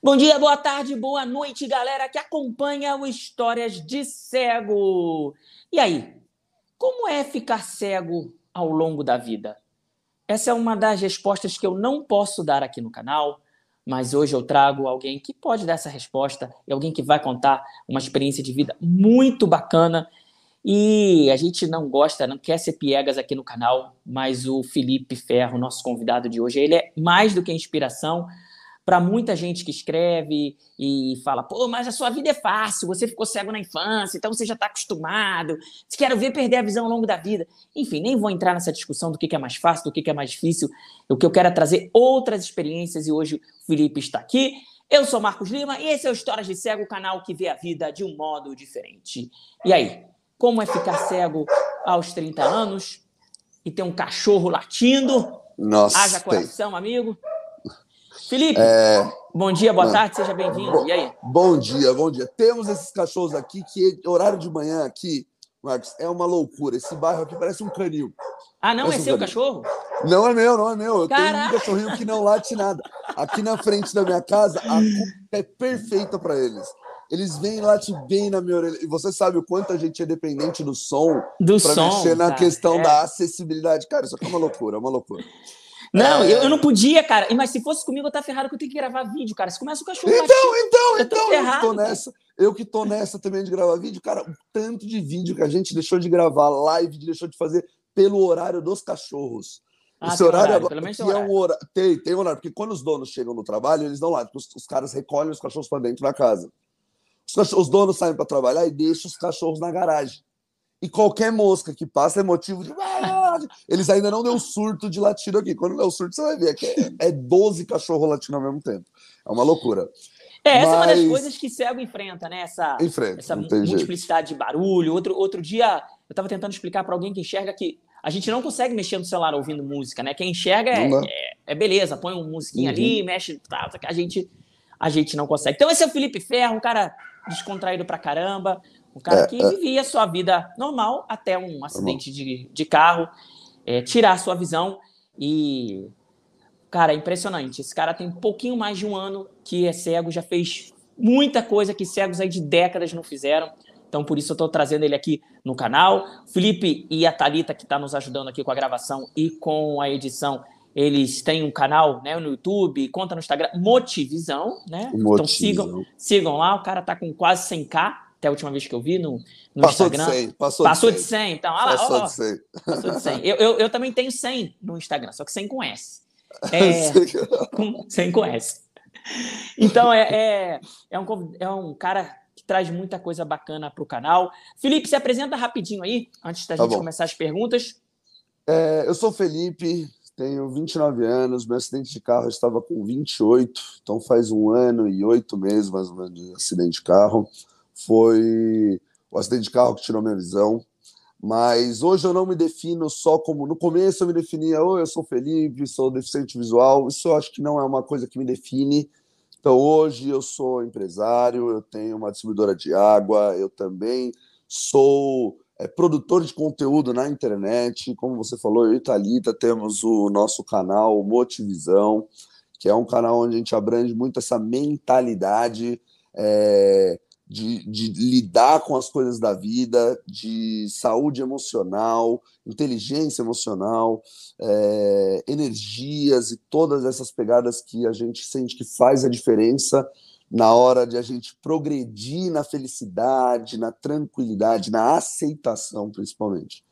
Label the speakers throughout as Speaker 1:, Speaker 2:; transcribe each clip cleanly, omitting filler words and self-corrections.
Speaker 1: Bom dia, boa tarde, boa noite, galera que acompanha o Histórias de Cego. E aí, como é ficar cego ao longo da vida? Essa é uma das respostas que eu não posso dar aqui no canal, mas hoje eu trago alguém que pode dar essa resposta e alguém que vai contar uma experiência de vida muito bacana. E a gente não gosta, não quer ser piegas aqui no canal, mas o Felipe Ferro, nosso convidado de hoje, ele é mais do que inspiração para muita gente que escreve e fala, pô, mas a sua vida é fácil, você ficou cego na infância, então você já está acostumado, se quer ver perder a visão ao longo da vida. Enfim, nem vou entrar nessa discussão do que é mais fácil, do que é mais difícil. O que eu quero é trazer outras experiências e hoje o Felipe está aqui. Eu sou Marcos Lima e esse é o Histórias de Cego, o canal que vê a vida de um modo diferente. E aí, como é ficar cego aos 30 anos e ter um cachorro latindo?
Speaker 2: Nossa,
Speaker 1: Haja coração, amigo. Felipe, bom dia, boa tarde, seja bem-vindo. E aí?
Speaker 2: Bom dia, bom dia. Temos esses cachorros aqui que horário de manhã aqui, Marcos, é uma loucura. Esse bairro aqui parece um canil.
Speaker 1: Ah, não?
Speaker 2: Parece
Speaker 1: É seu
Speaker 2: canil.
Speaker 1: cachorro?
Speaker 2: Não é meu, não é meu. Eu tenho um
Speaker 1: Caraca!
Speaker 2: cachorrinho que não late nada. Aqui na frente da minha casa, a cor é perfeita para eles. Eles vêm e latem bem na minha orelha. E você sabe o quanto a gente é dependente do som
Speaker 1: Do
Speaker 2: para
Speaker 1: som,
Speaker 2: mexer na
Speaker 1: cara.
Speaker 2: questão da acessibilidade. Cara, isso aqui é uma loucura, é uma loucura.
Speaker 1: Não, eu não podia, cara. Mas se fosse comigo, eu tá ferrado que eu tenho que gravar vídeo, cara. Se começa o cachorro eu tô ferrado,
Speaker 2: eu que tô nessa também de gravar vídeo, cara, o tanto de vídeo que a gente deixou de gravar, live, deixou de fazer pelo horário dos cachorros.
Speaker 1: Ah,
Speaker 2: Esse
Speaker 1: tem
Speaker 2: horário
Speaker 1: horário,
Speaker 2: agora
Speaker 1: pelo menos tem
Speaker 2: aqui é
Speaker 1: horário.
Speaker 2: um horário. Tem horário, porque quando os donos chegam no trabalho, eles não lá, os caras recolhem os cachorros para dentro da casa. Os donos saem para trabalhar e deixam os cachorros na garagem. E qualquer mosca que passa é motivo de. Eles ainda não deu surto de latido aqui. Quando der o surto, você vai ver que é 12 cachorros latindo ao mesmo tempo. É uma loucura.
Speaker 1: Essa é uma das
Speaker 2: Mas
Speaker 1: coisas que cego enfrenta, né?
Speaker 2: enfrenta,
Speaker 1: Essa
Speaker 2: não tem jeito.
Speaker 1: multiplicidade de barulho. Outro dia, eu tava tentando explicar para alguém que enxerga que a gente não consegue mexer no celular ouvindo música, né? Quem enxerga
Speaker 2: Não dá.
Speaker 1: é beleza, põe uma musiquinha ali, mexe, tá, a gente não consegue. Então esse é o Felipe Ferro, um cara descontraído pra caramba, um cara que vivia a sua vida normal até um acidente de carro, tirar a sua visão e... Cara, é impressionante. Esse cara tem um pouquinho mais de um ano que é cego, já fez muita coisa que cegos aí de décadas não fizeram. Então, por isso eu estou trazendo ele aqui no canal. Felipe e a Thalita, que está nos ajudando aqui com a gravação e com a edição, eles têm um canal, né, no YouTube, conta no Instagram, Motivisão, né? Então sigam lá, o cara tá com quase 100k, até a última vez que eu vi no Instagram. Passou de 100, então, olha lá,
Speaker 2: passou de 100.
Speaker 1: Passou de 100. Eu também tenho 100 no Instagram, só que 100 com S. Sem com S. Então é um cara que traz muita coisa bacana para o canal. Felipe, se apresenta rapidinho aí, antes da gente começar as perguntas.
Speaker 2: Eu sou o Felipe, tenho 29 anos, meu acidente de carro eu estava com 28, então faz 1 ano e 8 meses mais ou menos de acidente de carro. Foi o acidente de carro que tirou minha visão. Mas hoje eu não me defino só como... No começo eu me definia, eu sou Felipe, sou deficiente visual. Isso eu acho que não é uma coisa que me define. Então hoje eu sou empresário, eu tenho uma distribuidora de água, eu também sou produtor de conteúdo na internet. Como você falou, eu e Thalita temos o nosso canal Motivisão, que é um canal onde a gente abrange muito essa mentalidade... De lidar com as coisas da vida, de saúde emocional, inteligência emocional, energias e todas essas pegadas que a gente sente que faz a diferença na hora de a gente progredir na felicidade, na tranquilidade, na aceitação, principalmente.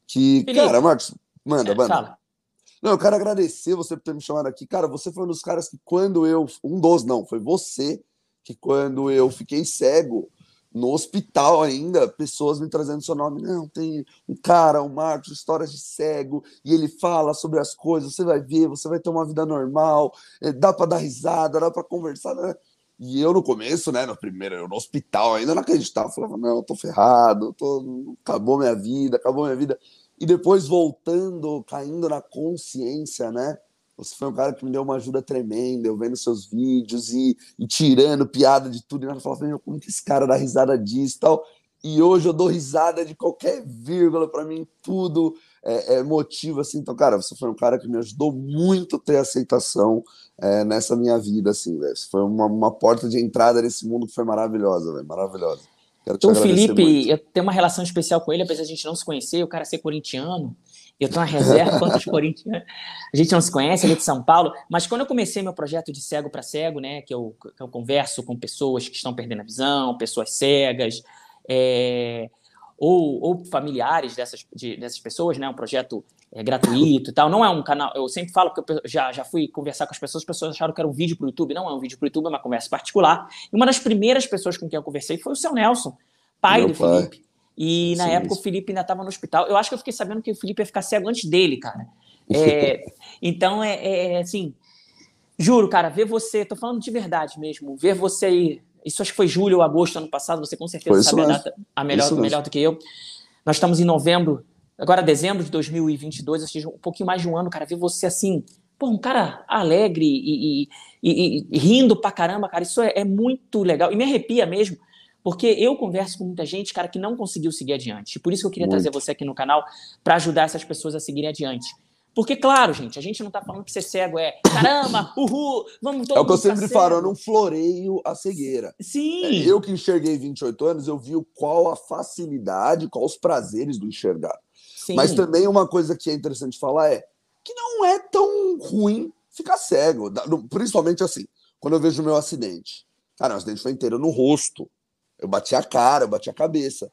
Speaker 2: Que,
Speaker 1: Felipe,
Speaker 2: cara, Marcos, manda.
Speaker 1: Fala.
Speaker 2: Não, eu quero agradecer você por ter me chamado aqui. Cara, você foi um dos caras que quando eu... foi você que quando eu fiquei cego, no hospital ainda, pessoas me trazendo seu nome. Não, tem um cara, o Marcos, histórias de cego, e ele fala sobre as coisas, você vai ver, você vai ter uma vida normal, dá para dar risada, dá para conversar, né? E eu no começo, né, eu no hospital ainda não acreditava, eu falava, não, eu tô ferrado, acabou minha vida. E depois voltando, caindo na consciência, né? Você foi um cara que me deu uma ajuda tremenda, eu vendo seus vídeos e tirando piada de tudo. E eu falava, como que esse cara dá risada disso e tal? E hoje eu dou risada de qualquer vírgula, para mim tudo é emotivo, assim. Então, cara, você foi um cara que me ajudou muito a ter aceitação nessa minha vida, assim, velho. Foi uma porta de entrada nesse mundo que foi maravilhosa, velho, maravilhosa. Quero te
Speaker 1: O
Speaker 2: agradecer
Speaker 1: Felipe,
Speaker 2: muito.
Speaker 1: eu tenho uma relação especial com ele, apesar de a gente não se conhecer, o cara ser corintiano, eu tenho uma reserva contra os corintianos. A gente não se conhece, ele é de São Paulo, mas quando eu comecei meu projeto de cego para cego, né, que eu converso com pessoas que estão perdendo a visão, pessoas cegas, ou familiares dessas pessoas, né, um projeto gratuito e tal. Não é um canal, eu sempre falo, porque eu já fui conversar com as pessoas acharam que era um vídeo para o YouTube. Não é um vídeo para o YouTube, é uma conversa particular. E uma das primeiras pessoas com quem eu conversei foi o seu Nelson, pai
Speaker 2: Meu
Speaker 1: do
Speaker 2: pai.
Speaker 1: Felipe. E na época o Felipe ainda estava no hospital. Eu acho que eu fiquei sabendo que o Felipe ia ficar cego antes dele, cara. Então, assim, juro, cara, ver você, tô falando de verdade mesmo, ver você aí, isso acho que foi julho ou agosto do ano passado, você com certeza
Speaker 2: Foi isso
Speaker 1: sabe a
Speaker 2: mesmo.
Speaker 1: data
Speaker 2: Isso
Speaker 1: melhor
Speaker 2: mesmo.
Speaker 1: do que eu. Nós estamos em novembro, agora dezembro de 2022, ou seja, um pouquinho mais de um ano, cara, ver você assim, pô, um cara alegre e rindo pra caramba, cara, isso é muito legal, e me arrepia mesmo, porque eu converso com muita gente, cara, que não conseguiu seguir adiante, e por isso que eu queria trazer
Speaker 2: Muito.
Speaker 1: você aqui no canal, para ajudar essas pessoas a seguirem adiante. Porque, claro, gente, a gente não tá falando que ser cego é caramba, uhul, vamos
Speaker 2: É
Speaker 1: todo
Speaker 2: o que eu
Speaker 1: mundo ficar
Speaker 2: sempre falo, eu não
Speaker 1: cego.
Speaker 2: floreio a cegueira. Eu
Speaker 1: Sim,
Speaker 2: que enxerguei 28 anos, eu vi qual a facilidade, qual os prazeres do enxergar. Mas
Speaker 1: sim,
Speaker 2: também uma coisa que é interessante falar é que não é tão ruim ficar cego. Principalmente assim, quando eu vejo o meu acidente. Cara, o acidente foi inteiro no rosto. Eu bati a cara, eu bati a cabeça.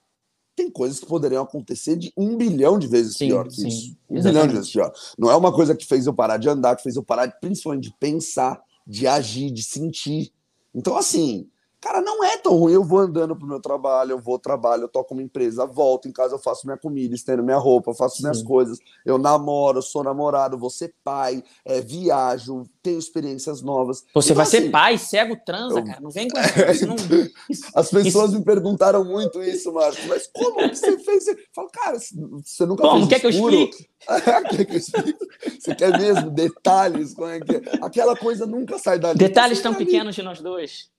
Speaker 2: Tem coisas que poderiam acontecer de 1 bilhão de vezes pior
Speaker 1: sim,
Speaker 2: que isso.
Speaker 1: sim,
Speaker 2: 1 bilhão de vezes
Speaker 1: exatamente.
Speaker 2: pior. Não é uma coisa que fez eu parar de andar, que fez eu parar principalmente de pensar, de agir, de sentir. Então, assim, cara, não é tão ruim. Eu vou andando pro meu trabalho, eu vou ao trabalho, eu toco uma empresa, volto em casa, eu faço minha comida, estendo minha roupa, eu faço minhas
Speaker 1: Sim.
Speaker 2: coisas, eu namoro, eu sou namorado, vou ser pai, viajo, tenho experiências novas.
Speaker 1: Você
Speaker 2: Então,
Speaker 1: vai ser
Speaker 2: assim,
Speaker 1: pai, cego transa,
Speaker 2: eu,
Speaker 1: cara. Não vem com essa, não. Isso não.
Speaker 2: as pessoas
Speaker 1: Isso,
Speaker 2: me perguntaram muito isso, Marcos. Mas como que você fez? Eu falo, cara, você nunca fez
Speaker 1: como? Quer que eu
Speaker 2: escuro?
Speaker 1: explique?
Speaker 2: Quer que eu explique? Você quer mesmo detalhes? Como é que é? Aquela coisa nunca sai dali, tá
Speaker 1: Detalhes
Speaker 2: sempre
Speaker 1: tão
Speaker 2: ali.
Speaker 1: pequenos de nós dois.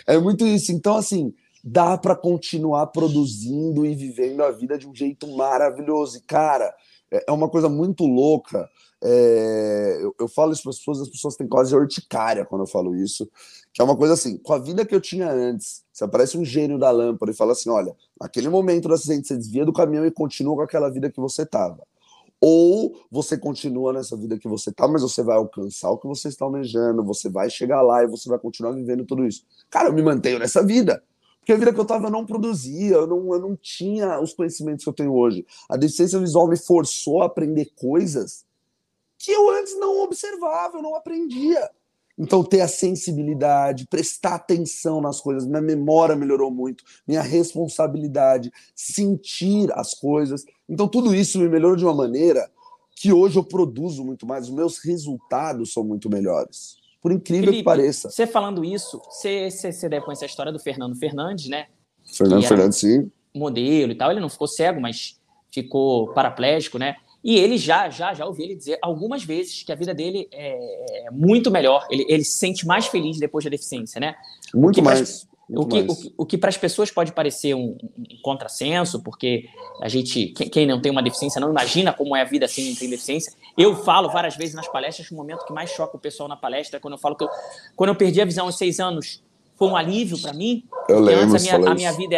Speaker 2: É muito isso. Então, assim, dá para continuar produzindo e vivendo a vida de um jeito maravilhoso. E, cara, é uma coisa muito louca. Eu falo isso para as pessoas têm quase urticária quando eu falo isso. Que é uma coisa assim, com a vida que eu tinha antes, você aparece um gênio da lâmpada e fala assim: olha, naquele momento do acidente, você desvia do caminhão e continua com aquela vida que você estava. Ou você continua nessa vida que você tá, mas você vai alcançar o que você está almejando, você vai chegar lá e você vai continuar vivendo tudo isso. Cara, eu me mantenho nessa vida. Porque a vida que eu tava eu não produzia, eu não tinha os conhecimentos que eu tenho hoje. A deficiência visual me forçou a aprender coisas que eu antes não observava, eu não aprendia. Então, ter a sensibilidade, prestar atenção nas coisas, minha memória melhorou muito, minha responsabilidade, sentir as coisas. Então, tudo isso me melhorou de uma maneira que hoje eu produzo muito mais, os meus resultados são muito melhores. Por incrível que
Speaker 1: Felipe,
Speaker 2: pareça.
Speaker 1: você falando isso, você deve conhecer a história do Fernando Fernandes, né?
Speaker 2: Fernando
Speaker 1: Que era
Speaker 2: Fernandes, sim.
Speaker 1: modelo e tal. Ele não ficou cego, mas ficou paraplégico, né? E ele já ouvi ele dizer algumas vezes que a vida dele é muito melhor. Ele se sente mais feliz depois da deficiência, né? O
Speaker 2: Muito
Speaker 1: que para
Speaker 2: mais. Muito mais.
Speaker 1: o que para as pessoas pode parecer um contrassenso, porque a gente, quem não tem uma deficiência não imagina como é a vida sem tem deficiência. Eu falo várias vezes nas palestras que o momento que mais choca o pessoal na palestra é quando eu falo que quando eu perdi a visão aos 6 anos, foi um alívio para mim,
Speaker 2: Eu
Speaker 1: porque antes
Speaker 2: lembro, você fala
Speaker 1: a minha
Speaker 2: isso.
Speaker 1: vida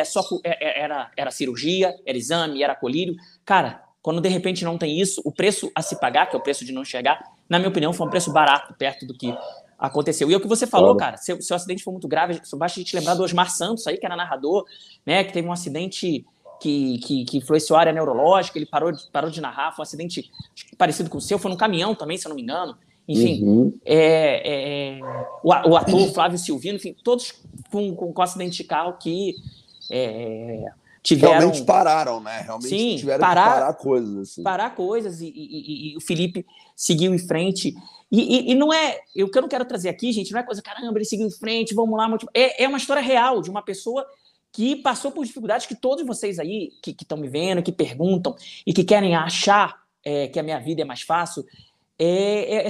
Speaker 1: era cirurgia, era exame, era colírio. Cara, quando de repente não tem isso, o preço a se pagar, que é o preço de não enxergar, na minha opinião, foi um preço barato perto do que aconteceu. E é o que você falou,
Speaker 2: Claro.
Speaker 1: cara, seu acidente foi muito grave, só basta a gente lembrar do Osmar Santos aí, que era narrador, né, que teve um acidente que influenciou a área neurológica, ele parou de narrar, foi um acidente parecido com o seu, foi num caminhão também, se eu não me engano. Enfim,
Speaker 2: Uhum.
Speaker 1: o ator Flávio Silvino, enfim, todos com acidente de carro que
Speaker 2: Realmente
Speaker 1: tiveram,
Speaker 2: pararam, né? Realmente
Speaker 1: sim,
Speaker 2: tiveram que parar coisas, assim.
Speaker 1: parar coisas e o Felipe seguiu em frente. E não é. O que eu não quero trazer aqui, gente, não é coisa, caramba, ele seguiu em frente, vamos lá. É uma história real de uma pessoa que passou por dificuldades que todos vocês aí que estão me vendo, que perguntam e que querem achar que a minha vida é mais fácil,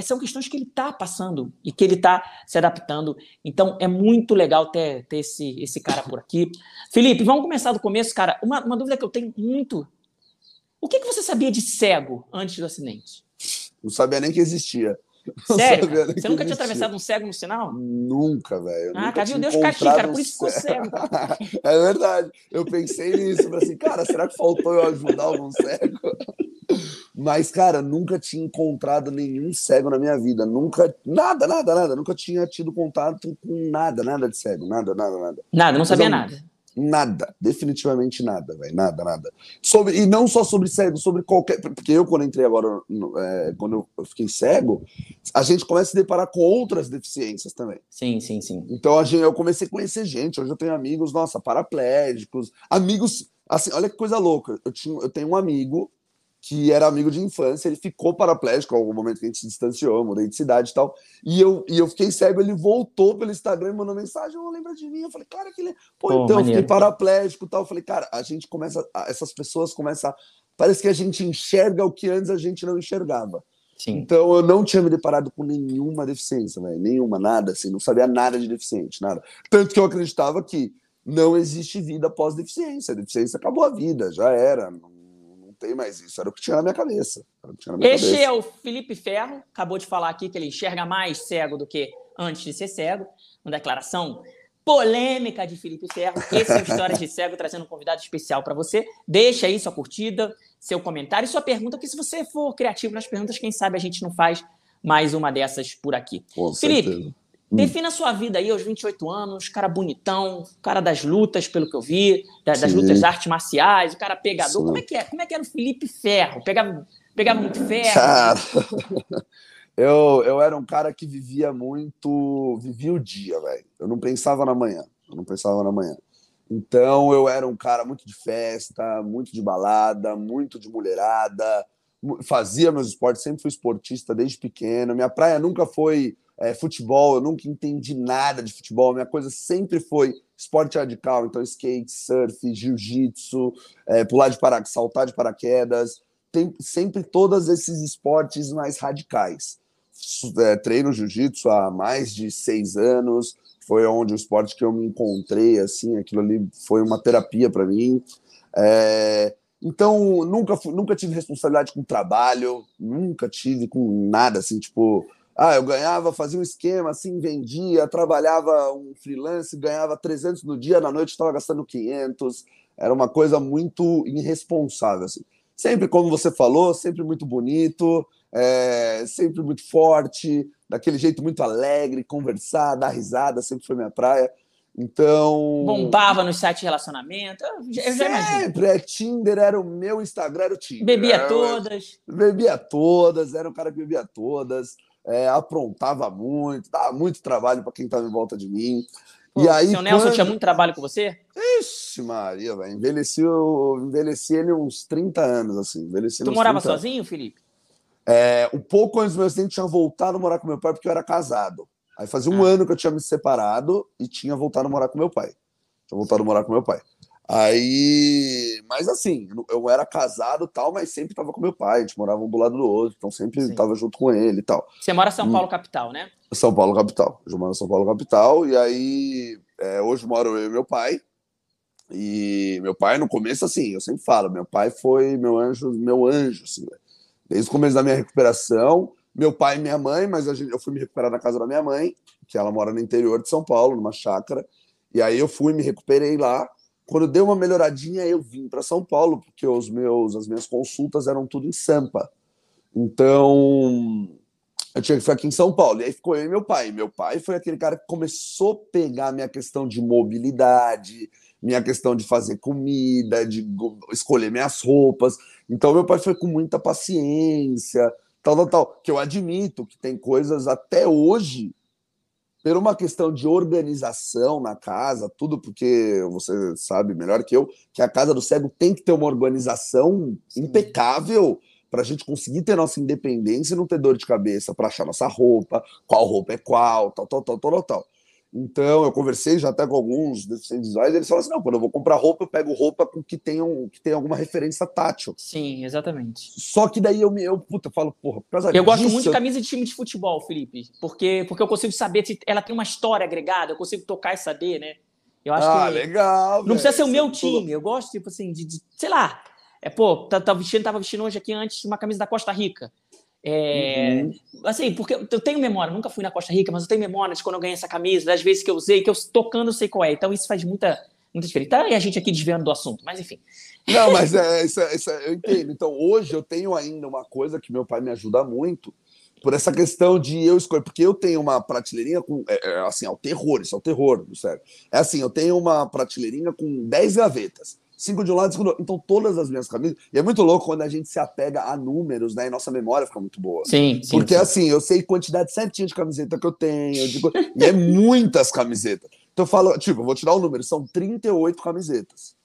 Speaker 1: são questões que ele está passando e que ele está se adaptando. Então, é muito legal ter esse cara por aqui. Felipe, vamos começar do começo, cara. Uma dúvida que eu tenho muito O que você sabia de cego antes do acidente?
Speaker 2: Não sabia nem que existia. Não
Speaker 1: Sério,
Speaker 2: sabia
Speaker 1: cara?
Speaker 2: nem
Speaker 1: Você
Speaker 2: que
Speaker 1: nunca tinha
Speaker 2: existia.
Speaker 1: atravessado um cego no sinal?
Speaker 2: Nunca, velho. Eu
Speaker 1: Ah,
Speaker 2: nunca
Speaker 1: cara, viu?
Speaker 2: tinha
Speaker 1: Deus castiga, cara.
Speaker 2: encontrado um
Speaker 1: Por isso ficou cego, cara.
Speaker 2: É verdade. Eu pensei nisso. Falei assim, cara, será que faltou eu ajudar algum cego? Mas, cara, nunca tinha encontrado nenhum cego na minha vida. Nunca. Nada, nada, nada. Nunca tinha tido contato com nada, nada de cego. Nada, nada, nada.
Speaker 1: Nada, não
Speaker 2: Mas
Speaker 1: sabia nada.
Speaker 2: nada, definitivamente nada, velho, nada, nada. E não só sobre cego, sobre qualquer. Porque eu, quando entrei agora, quando eu fiquei cego, a gente começa a se deparar com outras deficiências também.
Speaker 1: Sim, sim, sim.
Speaker 2: Então eu comecei a conhecer gente. Hoje eu tenho amigos, nossa, paraplégicos, amigos. Assim, olha que coisa louca. Eu tenho um amigo que era amigo de infância, ele ficou paraplégico em algum momento que a gente se distanciou, eu mudei de cidade e tal, e eu fiquei cego, ele voltou pelo Instagram e mandou mensagem, eu lembro de mim, eu falei, claro que ele... Pô, então, eu fiquei
Speaker 1: maneiro.
Speaker 2: paraplégico e tal, eu falei, cara, a gente começa, essas pessoas começam, parece que a gente enxerga o que antes a gente não enxergava.
Speaker 1: Sim.
Speaker 2: Então, eu não tinha me deparado com nenhuma deficiência, velho, nenhuma, nada, assim, não sabia nada de deficiente, nada. Tanto que eu acreditava que não existe vida após deficiência, a deficiência acabou a vida, já era, não tem mais isso, era o que tinha na minha cabeça.
Speaker 1: Este é o Felipe Ferro, acabou de falar aqui que ele enxerga mais cego do que antes de ser cego, uma declaração polêmica de Felipe Ferro. Esse é o Histórias de Cego, trazendo um convidado especial para você. Deixa aí sua curtida, seu comentário e sua pergunta, que se você for criativo nas perguntas, quem sabe a gente não faz mais uma dessas por aqui.
Speaker 2: Com
Speaker 1: Felipe,
Speaker 2: certeza.
Speaker 1: Defina a sua vida aí aos 28 anos, cara bonitão, cara das lutas, pelo que eu vi, das lutas de artes marciais, o cara pegador. Como é que é? Como é que era o Felipe Ferro? Pegava muito ferro?
Speaker 2: Cara, eu era um cara que vivia o dia, velho. Eu não pensava na manhã. Então eu era um cara muito de festa, muito de balada, muito de mulherada, fazia meus esportes, sempre fui esportista desde pequeno. Minha praia nunca foi futebol, eu nunca entendi nada de futebol. Minha coisa sempre foi esporte radical, então skate, surf, jiu-jitsu, saltar de paraquedas. Tem sempre todos esses esportes mais radicais. Treino jiu-jitsu há mais de 6 anos, foi onde o esporte que eu me encontrei, assim, aquilo ali foi uma terapia para mim. Então, nunca tive responsabilidade com trabalho, nunca tive com nada, assim, tipo... eu ganhava, fazia um esquema, assim, vendia, trabalhava um freelance, ganhava 300 no dia, na noite estava gastando 500. Era uma coisa muito irresponsável, assim. Sempre, como você falou, sempre muito bonito, sempre muito forte, daquele jeito muito alegre, conversar, dar risada, sempre foi minha praia. Então...
Speaker 1: Bombava nos sites de relacionamento. Eu já imagino.
Speaker 2: Sempre, Tinder era o meu Instagram, era o Tinder.
Speaker 1: Bebia todas.
Speaker 2: Bebia todas, era um cara que bebia todas, aprontava muito, dava muito trabalho para quem estava em volta de mim.
Speaker 1: Pô, e aí, seu Nelson tinha muito trabalho com você?
Speaker 2: Ixi, Maria, velho. Envelheci ele uns 30 anos, assim.
Speaker 1: Tu morava sozinho, Felipe?
Speaker 2: Um pouco antes do meu acidente, tinha voltado a morar com meu pai porque eu era casado. Aí fazia um ano que eu tinha me separado e tinha voltado a morar com meu pai. Aí, mas assim, eu era casado e tal, mas sempre tava com meu pai, a gente morava um do lado do outro, então sempre tava junto com ele e tal.
Speaker 1: Você mora em São Paulo, capital, né?
Speaker 2: São Paulo, capital. Eu moro em São Paulo, capital, e aí hoje moro eu e meu pai. E meu pai, no começo, assim, eu sempre falo, meu pai foi meu anjo, assim, desde o começo da minha recuperação. Meu pai e minha mãe, mas eu fui me recuperar na casa da minha mãe, que ela mora no interior de São Paulo, numa chácara. E aí eu fui, me recuperei lá. Quando deu uma melhoradinha, eu vim para São Paulo, porque as minhas consultas eram tudo em Sampa. Então, eu tinha que ficar aqui em São Paulo. E aí ficou eu e meu pai. Meu pai foi aquele cara que começou a pegar a minha questão de mobilidade, minha questão de fazer comida, de escolher minhas roupas. Então, meu pai foi com muita paciência, tal. Que eu admito que tem coisas até hoje, por uma questão de organização na casa, tudo, porque você sabe melhor que eu, que a casa do cego tem que ter uma organização impecável para a gente conseguir ter nossa independência e não ter dor de cabeça para achar nossa roupa, qual roupa é qual, tal. Então, eu conversei já até com alguns deficientes visuais, eles falam assim, não, quando eu vou comprar roupa, eu pego roupa que tenha alguma referência tátil.
Speaker 1: Sim, exatamente.
Speaker 2: Só que daí eu falo, porra, por causa disso...
Speaker 1: Eu gosto muito de camisa de time de futebol, Felipe, porque eu consigo saber se ela tem uma história agregada, eu consigo tocar e saber, né? Eu acho que
Speaker 2: legal,
Speaker 1: não precisa ser o meu time, eu gosto, tipo assim, sei lá, Pô, tava vestindo hoje aqui antes uma camisa da Costa Rica. Assim, porque eu tenho memória, nunca fui na Costa Rica, mas eu tenho memória de quando eu ganhei essa camisa, das vezes que eu usei, que eu tocando eu sei qual é. Então isso faz muita diferença. Então, e a gente aqui desviando do assunto, mas enfim.
Speaker 2: Não, mas eu entendo. Então, hoje eu tenho ainda uma coisa que meu pai me ajuda muito, por essa questão de eu escolher, porque eu tenho uma prateleirinha com, assim, é o terror, isso é o terror, sério. É assim, eu tenho uma prateleirinha com 10 gavetas, 5 de um lado, 5 do outro. Então, todas as minhas camisas, e é muito louco quando a gente se apega a números, né, e nossa memória fica muito boa.
Speaker 1: Sim.
Speaker 2: Porque, assim, eu sei quantidade certinha de camiseta que eu tenho, e é muitas camisetas. Então, eu falo, tipo, eu vou te dar o número, são 38 camisetas.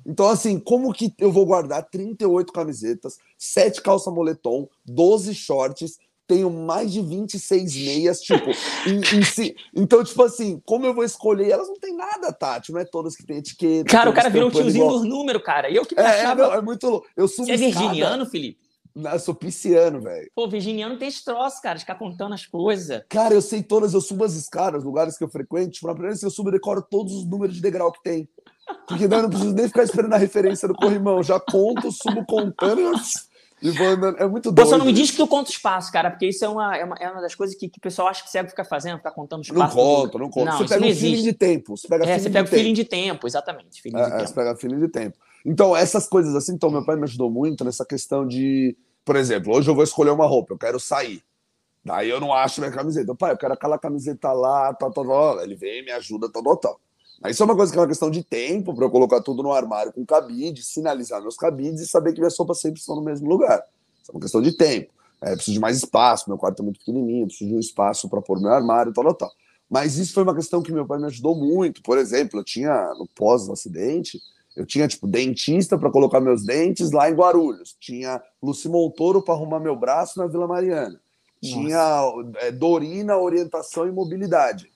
Speaker 2: Então, assim, como que eu vou guardar 38 camisetas, 7 calça moletom, 12 shorts, tenho mais de 26 meias, tipo, si. Então, tipo assim, como eu vou escolher? Elas não tem nada, Tati, não é todas que tem etiqueta.
Speaker 1: Cara, o cara virou um tiozinho dos números, cara. Eu que me achava...
Speaker 2: é muito louco. Eu subo
Speaker 1: Você é virginiano, Felipe?
Speaker 2: Não, eu sou pisciano, velho.
Speaker 1: Pô, virginiano tem esse troço, cara, de ficar contando as coisas.
Speaker 2: Cara, eu sei todas, eu subo as escadas, lugares que eu frequento, tipo, na primeira vez que eu subo, eu decoro todos os números de degrau que tem. Porque daí eu não preciso nem ficar esperando a referência do corrimão. Já conto, subo contando e vou andando. É muito doido.
Speaker 1: Você não me diz que tu conta espaço, cara, porque isso é uma das coisas que o pessoal acha que cego fica fazendo, ficar contando espaço.
Speaker 2: Não conto.
Speaker 1: Não,
Speaker 2: você pega
Speaker 1: não
Speaker 2: um feeling de tempo. Você pega
Speaker 1: o feeling de tempo, exatamente.
Speaker 2: Você pega feeling de tempo. Então, essas coisas assim, então, meu pai me ajudou muito nessa questão de, por exemplo, hoje eu vou escolher uma roupa, eu quero sair. Daí eu não acho minha camiseta. Pai, eu quero aquela camiseta lá, tal. Ele vem, me ajuda, tal. Mas isso é uma coisa que é uma questão de tempo para eu colocar tudo no armário com cabide, sinalizar meus cabides e saber que minhas roupas sempre estão no mesmo lugar. Isso é uma questão de tempo. Preciso de mais espaço, meu quarto é muito pequenininho, preciso de um espaço para pôr meu armário, tal. Mas isso foi uma questão que meu pai me ajudou muito. Por exemplo, eu tinha, no pós-acidente, eu tinha, tipo, dentista para colocar meus dentes lá em Guarulhos. Tinha Luci Montoro para arrumar meu braço na Vila Mariana. Tinha Dorina, orientação e mobilidade.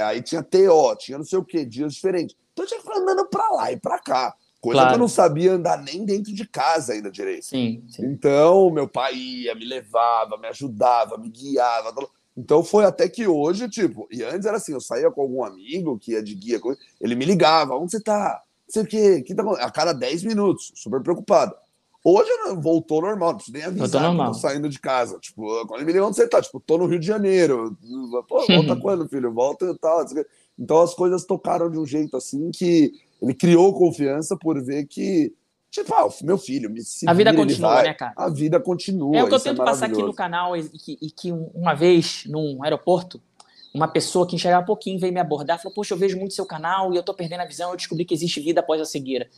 Speaker 2: Aí tinha TO, tinha não sei o que, dias diferentes. Então eu tinha que ficar andando pra lá e pra cá. Coisa que eu não sabia andar nem dentro de casa ainda direito.
Speaker 1: Sim.
Speaker 2: Então, meu pai ia, me levava, me ajudava, me guiava. Então foi até que hoje, tipo, e antes era assim, eu saía com algum amigo que ia de guia, ele me ligava, onde você tá? Não sei o quê, a cada 10 minutos, super preocupado. Hoje voltou normal, não preciso nem avisar que eu tô saindo de casa. Tipo, quando ele me liga, onde você tá? Tipo, tô no Rio de Janeiro. Pô, volta quando, filho? Volta e tal. Então as coisas tocaram de um jeito assim que ele criou confiança por ver que, tipo, meu filho,
Speaker 1: a vida continua, né, cara?
Speaker 2: A vida continua.
Speaker 1: É o que eu tento passar aqui no canal, e que uma vez, num aeroporto, uma pessoa que enxergava pouquinho veio me abordar, falou, poxa, eu vejo muito seu canal e eu tô perdendo a visão, eu descobri que existe vida após a cegueira.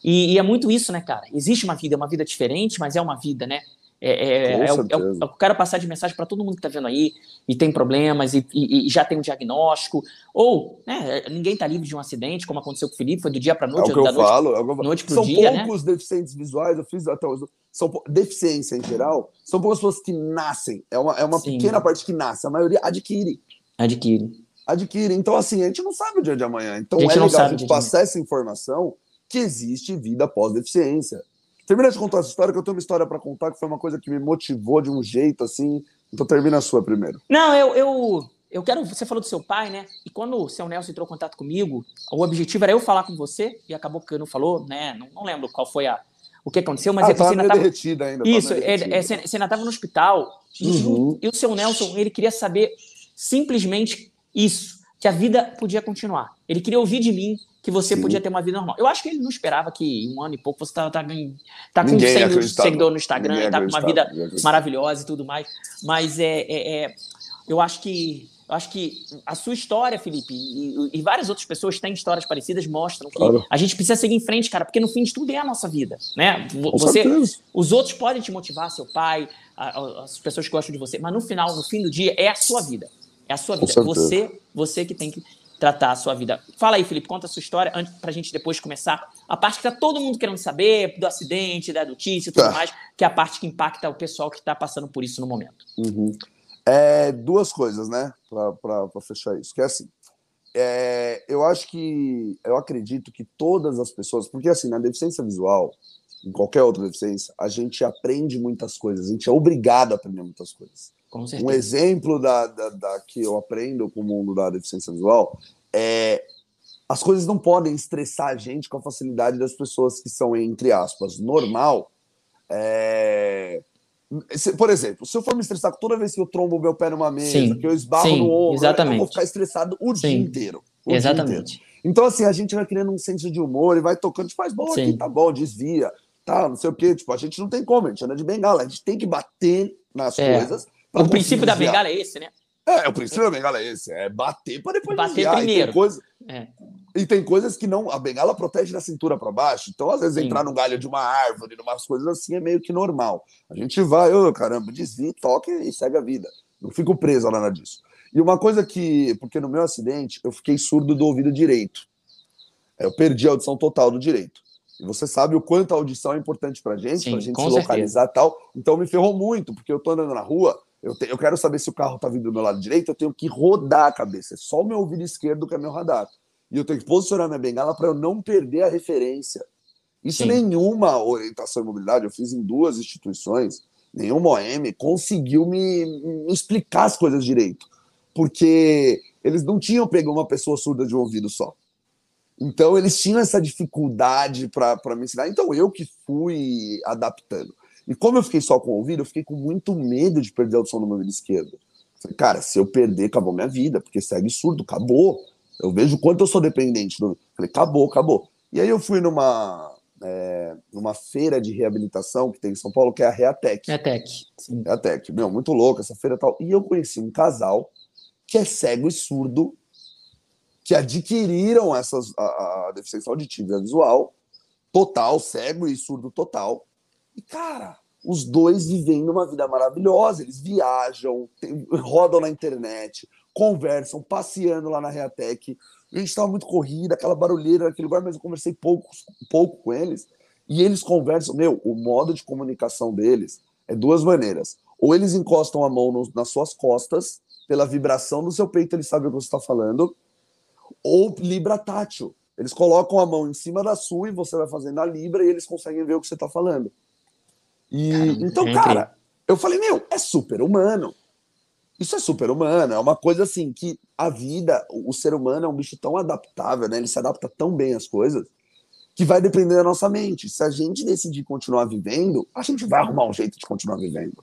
Speaker 1: E é muito isso, né, cara? Existe uma vida diferente, mas é uma vida, né? Eu quero passar de mensagem para todo mundo que tá vendo aí e tem problemas e já tem um diagnóstico, ou, né, ninguém tá livre de um acidente, como aconteceu com o Felipe, foi do dia para noite, noite pro dia,
Speaker 2: São poucos deficientes visuais, eu fiz até hoje, deficiência em geral, são poucas pessoas que nascem, é uma pequena parte que nasce, a maioria adquire. Então, assim, a gente não sabe o dia de amanhã, então é legal a gente passar essa informação que existe vida após deficiência. Termina de contar essa história, que eu tenho uma história para contar, que foi uma coisa que me motivou de um jeito, assim. Então termina a sua primeiro.
Speaker 1: Não, eu quero... Você falou do seu pai, né? E quando o seu Nelson entrou em contato comigo, o objetivo era eu falar com você, e acabou que não falou, né? Não lembro qual foi o que aconteceu, mas
Speaker 2: você ainda tava... derretida ainda.
Speaker 1: Isso, você ainda estava no hospital, e o seu Nelson, ele queria saber simplesmente isso, que a vida podia continuar. Ele queria ouvir de mim que você podia ter uma vida normal. Eu acho que ele não esperava que em um ano e pouco você tá com 100 mil seguidores no Instagram, tá com uma vida maravilhosa e tudo mais. Mas eu acho que a sua história, Felipe, e várias outras pessoas têm histórias parecidas, mostram que a gente precisa seguir em frente, cara, porque no fim de tudo é a nossa vida, né? Os outros podem te motivar, seu pai, as pessoas que gostam de você, mas no fim do dia, é a sua vida. É a sua vida. Você que tem que tratar a sua vida. Fala aí, Felipe, conta a sua história antes pra gente depois começar a parte que tá todo mundo querendo saber, do acidente, da notícia e tudo mais, que é a parte que impacta o pessoal que tá passando por isso no momento.
Speaker 2: Duas coisas, né, pra fechar isso, que é assim, eu acredito que todas as pessoas, porque assim, na deficiência visual, em qualquer outra deficiência, a gente aprende muitas coisas, a gente é obrigado a aprender muitas coisas.
Speaker 1: Com certeza.
Speaker 2: Um exemplo da que eu aprendo com o mundo da deficiência visual é as coisas não podem estressar a gente com a facilidade das pessoas que são, entre aspas, normal. Por exemplo, se eu for me estressar toda vez que eu trombo o meu pé numa mesa,
Speaker 1: Sim,
Speaker 2: que eu esbarro no
Speaker 1: sim,
Speaker 2: ombro, eu vou ficar
Speaker 1: exatamente.
Speaker 2: estressado o dia
Speaker 1: Sim,
Speaker 2: inteiro. O dia inteiro.
Speaker 1: exatamente.
Speaker 2: Então, assim, a gente vai criando um senso de humor e vai tocando, tipo, faz bom aqui, tá
Speaker 1: Sim,
Speaker 2: bom, desvia, tá, não sei o quê. Tipo, a gente não tem como, a gente anda de bengala, a gente tem que bater nas
Speaker 1: é.
Speaker 2: coisas para
Speaker 1: O
Speaker 2: conseguir
Speaker 1: princípio da
Speaker 2: desviar.
Speaker 1: bengala é esse, né?
Speaker 2: O princípio da bengala é esse, é bater para depois
Speaker 1: Bater
Speaker 2: desviar.
Speaker 1: primeiro. É,
Speaker 2: E tem coisas que não. A bengala protege da cintura para baixo. Então, às vezes, entrar
Speaker 1: sim,
Speaker 2: no galho de uma árvore, umas coisas assim, é meio que normal. A gente vai, ô, caramba, desvia, toca e segue a vida. Não fico preso a nada disso. E uma coisa que. Porque no meu acidente, eu fiquei surdo do ouvido direito. Eu perdi a audição total do direito. E você sabe o quanto a audição é importante pra
Speaker 1: sim,
Speaker 2: gente
Speaker 1: com
Speaker 2: se
Speaker 1: certeza.
Speaker 2: localizar e tal. Então me ferrou muito, porque eu tô andando na rua, eu quero saber se o carro tá vindo do meu lado direito, eu tenho que rodar a cabeça. É só o meu ouvido esquerdo que é meu radar. E eu tenho que posicionar minha bengala para eu não perder a referência. Isso
Speaker 1: Sim,
Speaker 2: nenhuma orientação em mobilidade, eu fiz em 2 instituições, nenhuma OM conseguiu me explicar as coisas direito. Porque eles não tinham pego uma pessoa surda de um ouvido só. Então, eles tinham essa dificuldade para me ensinar. Então, eu que fui adaptando. E como eu fiquei só com o ouvido, eu fiquei com muito medo de perder a audição no meu ouvido esquerdo. Falei, cara, se eu perder, acabou minha vida, porque segue surdo, acabou. Eu vejo o quanto eu sou dependente do. Falei, acabou, acabou. E aí eu fui numa feira de reabilitação que tem em São Paulo, que é a
Speaker 1: é
Speaker 2: Reatec.
Speaker 1: tech. Sim.
Speaker 2: Reatec, meu, muito louco essa feira e tal. E eu conheci um casal que é cego e surdo, que adquiriram a deficiência auditiva e visual total, cego e surdo total. E, cara, os dois vivendo uma vida maravilhosa. Eles viajam, rodam na internet, conversam, passeando lá na Reatec. A gente estava muito corrida, aquela barulheira naquele lugar, mas eu conversei pouco com eles. E eles conversam. Meu, o modo de comunicação deles é 2 maneiras. Ou eles encostam a mão nas suas costas, pela vibração do seu peito, eles sabem o que você está falando, ou libra tátil. Eles colocam a mão em cima da sua e você vai fazendo a libra e eles conseguem ver o que você está falando. E
Speaker 1: Caramba,
Speaker 2: então,
Speaker 1: é incrível.
Speaker 2: cara, eu falei, meu, é super humano. Isso é super humano, é uma coisa assim que a vida, o ser humano é um bicho tão adaptável, né? Ele se adapta tão bem às coisas que vai depender da nossa mente. Se a gente decidir continuar vivendo, a gente vai arrumar um jeito de continuar vivendo.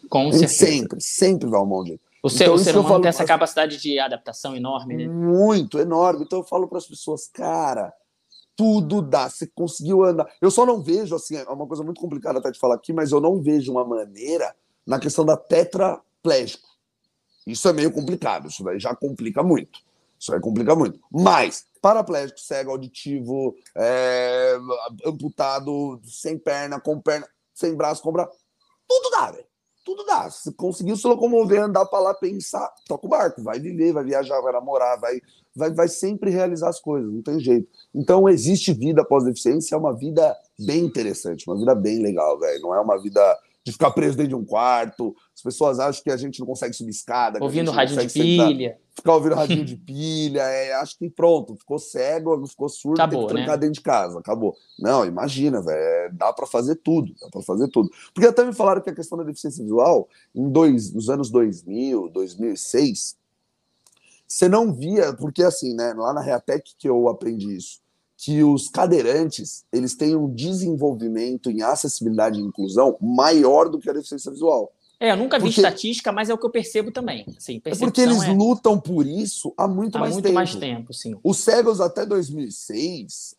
Speaker 1: Com
Speaker 2: A gente
Speaker 1: certeza.
Speaker 2: sempre vai arrumar um jeito.
Speaker 1: O
Speaker 2: Então, isso
Speaker 1: ser
Speaker 2: que eu
Speaker 1: humano tem
Speaker 2: falo
Speaker 1: essa capacidade de adaptação enorme, né?
Speaker 2: muito enorme. Então, eu falo para as pessoas, cara, tudo dá. Você conseguiu andar. Eu só não vejo, assim, é uma coisa muito complicada até de falar aqui, mas eu não vejo uma maneira na questão da tetraplégico. Isso é meio complicado, isso daí já complica muito. Isso aí complica muito. Mas, paraplégico, cego, auditivo, amputado, sem perna, com perna, sem braço, com braço, tudo dá, velho. Tudo dá. Se conseguiu se locomover, andar para lá, pensar, toca o barco, vai viver, vai viajar, vai namorar, vai sempre realizar as coisas, não tem jeito. Então, existe vida após deficiência, é uma vida bem interessante, uma vida bem legal, velho. Não é uma vida de ficar preso dentro de um quarto. As pessoas acham que a gente não consegue subir escada, que a
Speaker 1: Ouvindo
Speaker 2: gente não
Speaker 1: radinho de
Speaker 2: consegue sentar,
Speaker 1: pilha.
Speaker 2: ficar ouvindo radinho de pilha. Acho que pronto, ficou cego, ficou surdo, tem que
Speaker 1: Acabou,
Speaker 2: trancar
Speaker 1: né?
Speaker 2: dentro de casa, acabou. Não, imagina, velho, dá para fazer tudo, dá para fazer tudo. Porque até me falaram que a questão da deficiência visual, nos anos 2000, 2006, você não via, porque assim, né, lá na Reatec que eu aprendi isso, que os cadeirantes, eles têm um desenvolvimento em acessibilidade e inclusão maior do que a deficiência visual.
Speaker 1: É, eu nunca vi
Speaker 2: Porque
Speaker 1: estatística, mas é o que eu percebo também. Assim,
Speaker 2: é porque
Speaker 1: percepção
Speaker 2: eles
Speaker 1: é
Speaker 2: lutam por isso há muito
Speaker 1: há
Speaker 2: mais
Speaker 1: muito mais
Speaker 2: tempo.
Speaker 1: tempo, sim.
Speaker 2: Os cegos até 2006,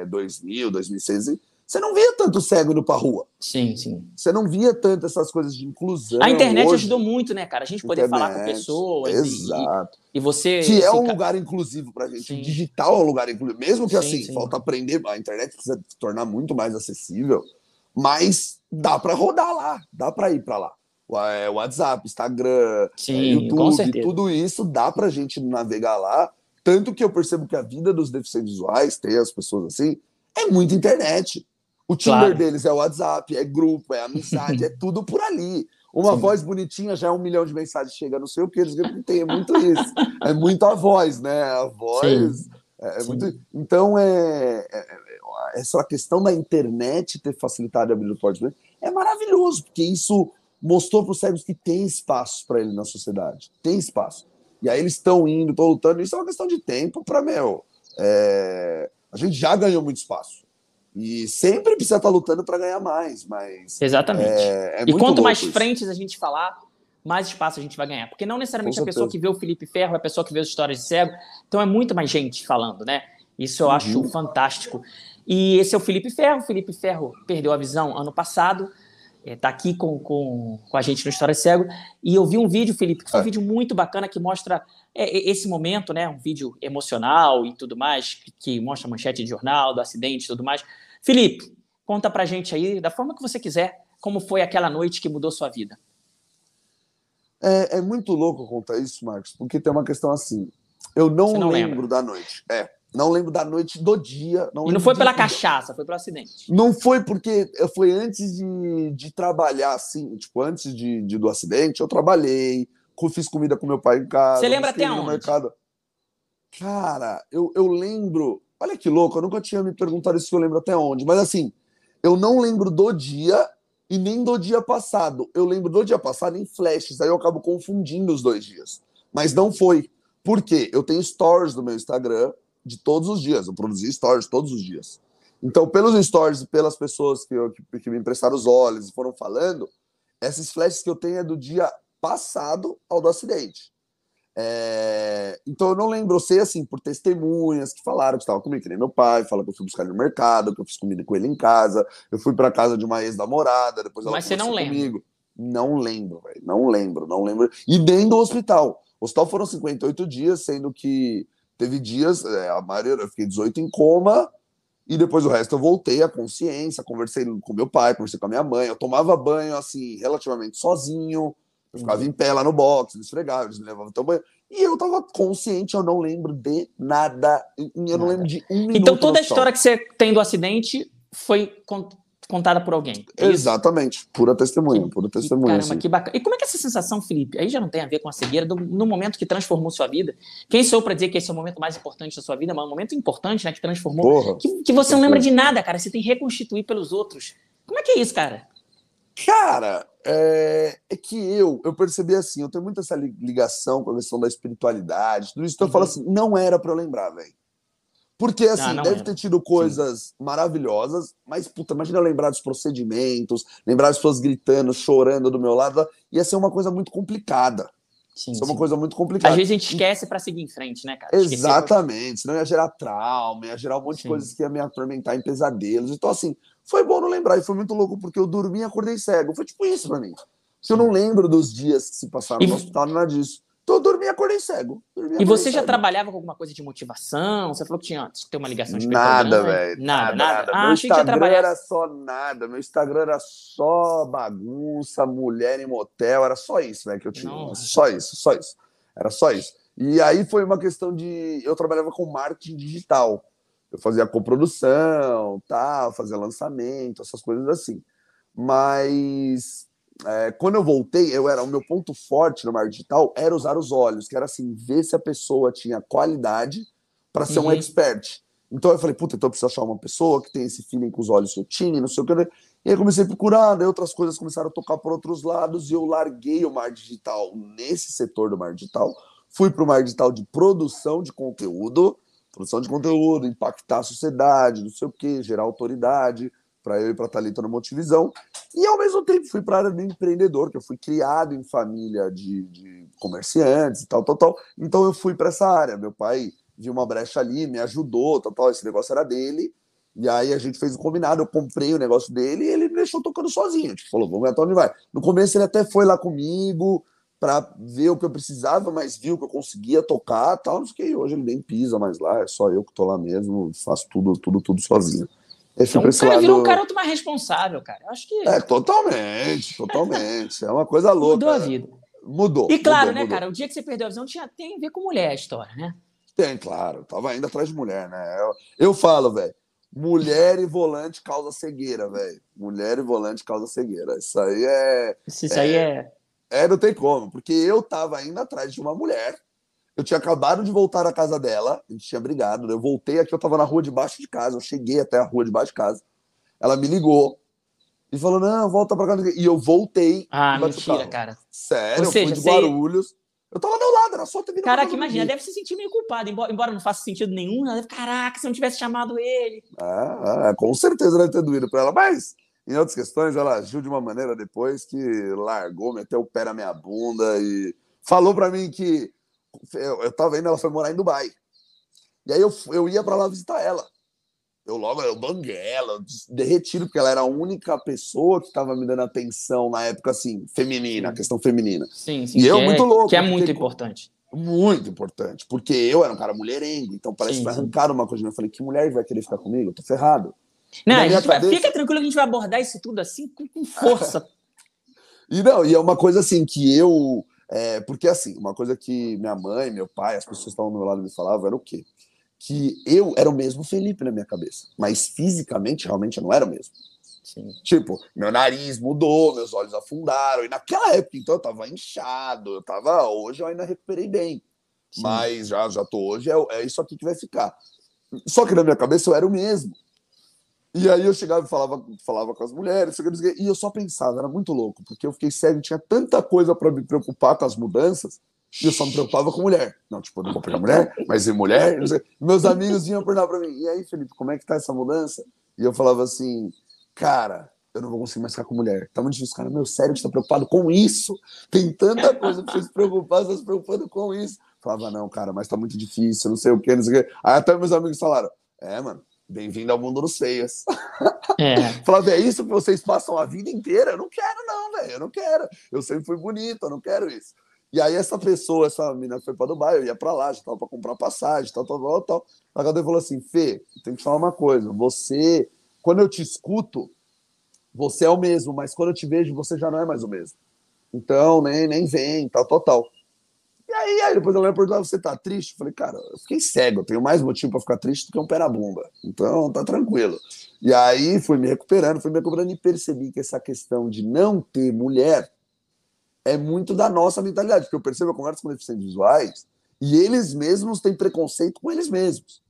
Speaker 2: 2000, 2006, você não via tanto cego indo pra rua.
Speaker 1: Sim, sim.
Speaker 2: Você não via tanto essas coisas de
Speaker 1: A
Speaker 2: inclusão
Speaker 1: internet ajudou
Speaker 2: hoje.
Speaker 1: muito, né, cara? A gente poder falar com
Speaker 2: Internet,
Speaker 1: pessoas
Speaker 2: exato.
Speaker 1: e você,
Speaker 2: Que é
Speaker 1: assim,
Speaker 2: um lugar inclusivo pra gente. O
Speaker 1: sim,
Speaker 2: digital é um lugar inclusivo. Mesmo que
Speaker 1: sim,
Speaker 2: assim,
Speaker 1: sim.
Speaker 2: falta aprender, a internet precisa se tornar muito mais acessível, mas dá pra rodar lá, dá pra ir pra lá. WhatsApp, Instagram,
Speaker 1: Sim, com
Speaker 2: YouTube,
Speaker 1: certeza.
Speaker 2: tudo isso dá pra gente navegar lá. Tanto que eu percebo que a vida dos deficientes visuais, tem as pessoas assim, é muito internet. O Tinder
Speaker 1: Claro.
Speaker 2: deles é o WhatsApp, é grupo, é amizade, é tudo por ali. Uma
Speaker 1: Sim,
Speaker 2: voz bonitinha já é 1 milhão de mensagens chega no seu, que eles tem é muito isso. É muito a voz, né? A voz
Speaker 1: sim,
Speaker 2: é muito.
Speaker 1: sim.
Speaker 2: Então, essa questão da internet ter facilitado a abrir o porte é maravilhoso, porque isso mostrou para os cegos que tem espaço para ele na sociedade. Tem espaço. E aí eles estão indo, estão lutando. Isso é uma questão de tempo para, meu, A gente já ganhou muito espaço. E sempre precisa estar lutando para ganhar mais, mas
Speaker 1: Exatamente.
Speaker 2: é
Speaker 1: E
Speaker 2: muito
Speaker 1: quanto
Speaker 2: louco
Speaker 1: mais
Speaker 2: isso.
Speaker 1: frentes a gente falar, mais espaço a gente vai ganhar. Porque não necessariamente
Speaker 2: Com
Speaker 1: a pessoa
Speaker 2: certeza.
Speaker 1: que vê o Felipe Ferro é a pessoa que vê as histórias de cego. Então é muito mais gente falando, né? Isso eu acho fantástico. E esse é o Felipe Ferro. O Felipe Ferro perdeu a visão ano passado. Está aqui com a gente no História de Cego. E eu vi um vídeo, Felipe, que foi um vídeo muito bacana que mostra esse momento, né? Um vídeo emocional e tudo mais, que mostra a manchete de jornal, do acidente e tudo mais. Felipe, conta pra gente aí, da forma que você quiser, como foi aquela noite que mudou sua vida.
Speaker 2: É muito louco contar isso, Marcos, porque tem uma questão assim. Eu
Speaker 1: Você
Speaker 2: não
Speaker 1: não
Speaker 2: lembro
Speaker 1: lembra.
Speaker 2: da noite. Não lembro da noite do dia. Não
Speaker 1: E não
Speaker 2: lembro
Speaker 1: foi pela cachaça, foi pelo acidente.
Speaker 2: Não foi porque foi antes de trabalhar, assim, tipo, antes do acidente, eu trabalhei, fiz comida com meu pai em
Speaker 1: Você
Speaker 2: casa,
Speaker 1: lembra
Speaker 2: busquei
Speaker 1: até
Speaker 2: ele no
Speaker 1: onde?
Speaker 2: mercado. Cara, eu lembro. Olha que louco, eu nunca tinha me perguntado se eu lembro até onde, mas assim, eu não lembro do dia e nem do dia passado. Eu lembro do dia passado em flashes, aí eu acabo confundindo os 2 dias. Mas não foi. Por quê? Eu tenho stories do meu Instagram de todos os dias. Eu produzi stories todos os dias. Então, pelos stories e pelas pessoas que me emprestaram os olhos e foram falando, esses flashes que eu tenho é do dia passado ao do acidente. Então eu não lembro, eu sei assim, por testemunhas que falaram que estava comigo, que nem meu pai, fala que eu fui buscar ele no mercado, que eu fiz comida com ele em casa, eu fui para casa de uma ex-namorada, depois ela
Speaker 1: Mas você não
Speaker 2: conversou
Speaker 1: lembra.
Speaker 2: comigo. Não lembro, velho, não lembro. E nem do hospital. O hospital foram 58 dias, sendo que teve dias, a maioria, eu fiquei 18 em coma, e depois o resto eu voltei à consciência, conversei com meu pai, conversei com a minha mãe, eu tomava banho, assim, relativamente sozinho, eu ficava em pé lá no box, eles esfregavam, eles me levavam até o banho. E eu tava consciente, eu não lembro de nada. Eu não lembro
Speaker 1: Nada.
Speaker 2: de um
Speaker 1: Então
Speaker 2: minuto no
Speaker 1: toda a história
Speaker 2: hospital.
Speaker 1: que você tem do acidente foi contada por alguém, é isso?
Speaker 2: Exatamente. Pura testemunha,
Speaker 1: Caramba,
Speaker 2: assim.
Speaker 1: que bacana. E como é que é essa sensação, Felipe? Aí já não tem a ver com a cegueira, no momento que transformou sua vida. Quem sou eu para dizer que esse é o momento mais importante da sua vida, mas é um momento importante, né, que transformou,
Speaker 2: Porra,
Speaker 1: que
Speaker 2: com
Speaker 1: você não lembra de
Speaker 2: certeza.
Speaker 1: nada, cara. Você tem que reconstituir pelos outros. Como é que é isso, cara?
Speaker 2: Cara, que eu percebi assim, eu tenho muito essa ligação com a questão da espiritualidade, tudo isso. Então eu falo assim, não era pra eu lembrar, velho. Porque,
Speaker 1: Ah,
Speaker 2: assim,
Speaker 1: não
Speaker 2: deve
Speaker 1: era.
Speaker 2: ter tido
Speaker 1: Sim,
Speaker 2: coisas maravilhosas, mas, puta, imagina eu lembrar dos procedimentos, lembrar as pessoas gritando, chorando do meu lado, ia ser uma coisa muito complicada.
Speaker 1: sim,
Speaker 2: Isso é uma
Speaker 1: sim.
Speaker 2: coisa muito
Speaker 1: Às
Speaker 2: complicada.
Speaker 1: vezes a gente esquece para seguir em frente, né, cara? Esquecer pra...
Speaker 2: Exatamente, senão ia gerar trauma, ia gerar um monte de coisas
Speaker 1: Sim.
Speaker 2: que ia me atormentar em pesadelos. Então, assim, foi bom não lembrar, e foi muito louco, porque eu dormi e acordei cego. Foi tipo isso pra mim. Porque eu não
Speaker 1: Sim.
Speaker 2: lembro dos dias que se passaram
Speaker 1: E,
Speaker 2: no hospital, nada disso. Então eu dormi e acordei cego. Dormi e
Speaker 1: e
Speaker 2: acordei
Speaker 1: você já
Speaker 2: cego.
Speaker 1: trabalhava com alguma coisa de motivação? Você falou que tinha que ter uma ligação espiritual
Speaker 2: Nada,
Speaker 1: grande?
Speaker 2: velho.
Speaker 1: Nada,
Speaker 2: Nada,
Speaker 1: nada?
Speaker 2: nada.
Speaker 1: Ah,
Speaker 2: Meu
Speaker 1: achei que já
Speaker 2: Instagram era
Speaker 1: trabalhasse.
Speaker 2: só nada. Meu Instagram era só bagunça, mulher em motel. Era só isso, velho, que eu tinha.
Speaker 1: Nossa.
Speaker 2: Só isso, só isso. Era só isso. E aí foi uma questão de. Eu trabalhava com marketing digital. Eu fazia coprodução, tal, fazia lançamento, essas coisas assim. Mas quando eu voltei, o meu ponto forte no marketing digital era usar os olhos, que era assim, ver se a pessoa tinha qualidade para ser um
Speaker 1: Uhum.
Speaker 2: expert. Então eu falei, puta, então eu preciso achar uma pessoa que tem esse feeling com os olhos que eu tinha, não sei o que. E aí comecei a procurar, daí outras coisas começaram a tocar por outros lados, e eu larguei o marketing digital nesse setor do marketing digital, fui para o marketing digital de produção de conteúdo, impactar a sociedade, não sei o que, gerar autoridade, para eu ir para a Thalita no Multivisão. E ao mesmo tempo fui para a área do empreendedor, que eu fui criado em família de comerciantes e tal, tal, tal. Então eu fui para essa área. Meu pai viu uma brecha ali, me ajudou, tal, tal. Esse negócio era dele. E aí a gente fez um combinado, eu comprei o negócio dele e ele me deixou tocando sozinho. Tipo, falou, vamos ver até onde vai. No começo ele até foi lá comigo para ver o que eu precisava, mas viu que eu conseguia tocar, tal, não sei o que. Hoje ele nem pisa mais lá, é só eu que tô lá mesmo, faço tudo sozinho. Eu fui
Speaker 1: Então
Speaker 2: para
Speaker 1: o
Speaker 2: esse
Speaker 1: cara virou um cara
Speaker 2: lado.
Speaker 1: muito mais responsável, cara. Eu acho que
Speaker 2: Totalmente. É uma coisa
Speaker 1: mudou
Speaker 2: louca.
Speaker 1: a vida.
Speaker 2: Mudou,
Speaker 1: E claro,
Speaker 2: mudou,
Speaker 1: né,
Speaker 2: mudou.
Speaker 1: cara, o dia que você perdeu a visão tem a ver com mulher a história, né?
Speaker 2: Tem, claro. Tava indo atrás de mulher, né? Eu falo, velho. Mulher e volante causa cegueira, velho. Mulher e volante causa cegueira. Isso aí
Speaker 1: Isso aí é.
Speaker 2: não tem como. Porque eu tava indo atrás de uma mulher. Eu tinha acabado de voltar à casa dela. A gente tinha brigado. Eu voltei aqui, eu tava na rua debaixo de casa. Eu cheguei até a rua debaixo de casa. Ela me ligou e falou: não, volta pra casa. E eu voltei e
Speaker 1: Ah,
Speaker 2: bati o
Speaker 1: mentira,
Speaker 2: carro.
Speaker 1: cara. Ou
Speaker 2: Sério, eu fui
Speaker 1: seja,
Speaker 2: de Guarulhos. Eu tava ao meu lado, era só ter vindo.
Speaker 1: Caraca, imagina, deve se sentir meio culpado, embora não faça sentido nenhum. Ela deve, caraca, se eu não tivesse chamado ele.
Speaker 2: Com certeza deve ter doído pra ela, mas em outras questões ela agiu de uma maneira depois que largou, meteu o pé na minha bunda e falou pra mim que eu tava indo, ela foi morar em Dubai. E aí eu ia pra lá visitar ela. Eu banguei ela, eu derretido, porque ela era a única pessoa que estava me dando atenção na época, assim, feminina, a questão feminina.
Speaker 1: Sim, sim.
Speaker 2: E eu muito louco.
Speaker 1: Que é muito importante.
Speaker 2: Muito importante, porque eu era um cara mulherengo, então parece que vai arrancar uma coisa de mim. Eu falei, que mulher vai querer ficar comigo? Eu tô ferrado.
Speaker 1: Não, fica tranquilo que a gente vai abordar isso tudo assim com força.
Speaker 2: E é uma coisa assim que eu... porque assim, uma coisa que minha mãe, meu pai, as pessoas que estavam do meu lado me falavam era o quê? Que eu era o mesmo Felipe na minha cabeça, mas fisicamente realmente eu não era o mesmo.
Speaker 1: Sim.
Speaker 2: Tipo, meu nariz mudou, meus olhos afundaram, e naquela época, então, eu tava inchado, hoje eu ainda recuperei bem. Sim. Mas já tô hoje, é isso aqui que vai ficar. Só que na minha cabeça eu era o mesmo. E aí eu chegava e falava com as mulheres, e eu só pensava, era muito louco, porque eu fiquei cego, tinha tanta coisa para me preocupar com as mudanças, e eu só me preocupava com mulher. Não, tipo, eu não vou pegar mulher, mas mulher, não sei. Meus amigos vinham perguntar pra mim, e aí, Felipe, como é que tá essa mudança? E eu falava assim, cara, eu não vou conseguir mais ficar com mulher. Tá muito difícil, cara, meu, sério que você tá preocupado com isso? Tem tanta coisa pra você se preocupar, você tá se preocupando com isso. Eu falava, não, cara, mas tá muito difícil, não sei o quê, não sei o quê. Aí até meus amigos falaram, mano, bem-vindo ao mundo dos feios. Falava, é isso que vocês passam a vida inteira? Eu não quero não, velho, eu não quero. Eu sempre fui bonito, eu não quero isso. E aí essa menina foi pra Dubai, eu ia pra lá, já tava pra comprar passagem, tal. A Gadeu falou assim, Fê, tem que te falar uma coisa, você, quando eu te escuto, você é o mesmo, mas quando eu te vejo, você já não é mais o mesmo. Então, nem vem, tal. E aí depois ela me perguntou, você tá triste? Eu falei, cara, eu fiquei cego, eu tenho mais motivo pra ficar triste do que um pé na bunda. Então, tá tranquilo. E aí fui me recuperando e percebi que essa questão de não ter mulher é muito da nossa mentalidade, porque eu percebo, eu converso com deficientes visuais e eles mesmos têm preconceito com eles mesmos.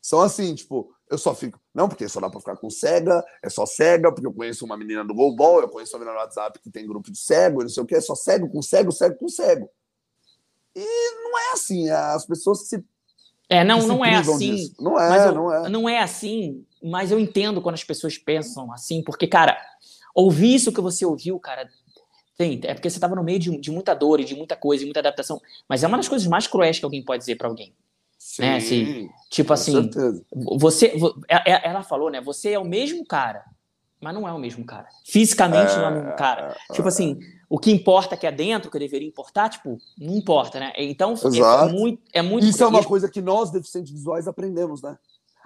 Speaker 2: São assim, tipo, eu só fico, não, porque só dá pra ficar com cega, é só cega, porque eu conheço uma menina do Golbol, eu conheço uma menina no WhatsApp que tem grupo de cego, não sei o que, é só cego com cego, cego com cego. E não é assim, as pessoas que
Speaker 1: não é assim.
Speaker 2: Disso. Não
Speaker 1: é assim, mas eu entendo quando as pessoas pensam assim, porque, cara, ouvir isso que você ouviu, cara, é porque você estava no meio de muita dor e de muita coisa, de muita adaptação. Mas é uma das coisas mais cruéis que alguém pode dizer para alguém.
Speaker 2: Sim,
Speaker 1: né? Assim, tipo assim,
Speaker 2: certeza.
Speaker 1: Ela falou, né? Você é o mesmo cara, mas não é o mesmo cara. Fisicamente não é o mesmo cara. Tipo assim, o que importa que é dentro, que deveria importar, tipo, não importa, né? Então, é muito
Speaker 2: Isso cruel. É uma coisa que nós, deficientes visuais, aprendemos, né?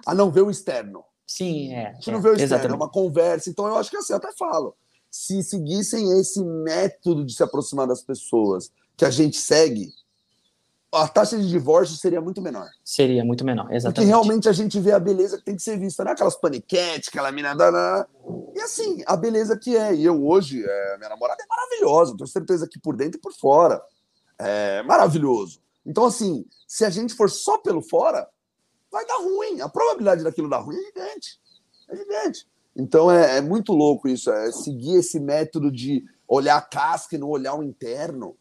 Speaker 2: A não ver o externo.
Speaker 1: Sim,
Speaker 2: A gente não vê o externo, exatamente. É uma conversa. Então, eu acho que assim, eu até falo, se seguissem esse método de se aproximar das pessoas que a gente segue, a taxa de divórcio seria muito menor.
Speaker 1: Seria muito menor, exatamente.
Speaker 2: Porque realmente a gente vê a beleza que tem que ser vista, não é aquelas paniquetes, aquela mina... E assim, a beleza que é. E eu hoje, minha namorada é maravilhosa, tenho certeza que por dentro e por fora. É maravilhoso. Então assim, se a gente for só pelo fora, vai dar ruim. A probabilidade daquilo dar ruim é gigante. É gigante. Então é muito louco isso, seguir esse método de olhar a casca e não olhar o interno.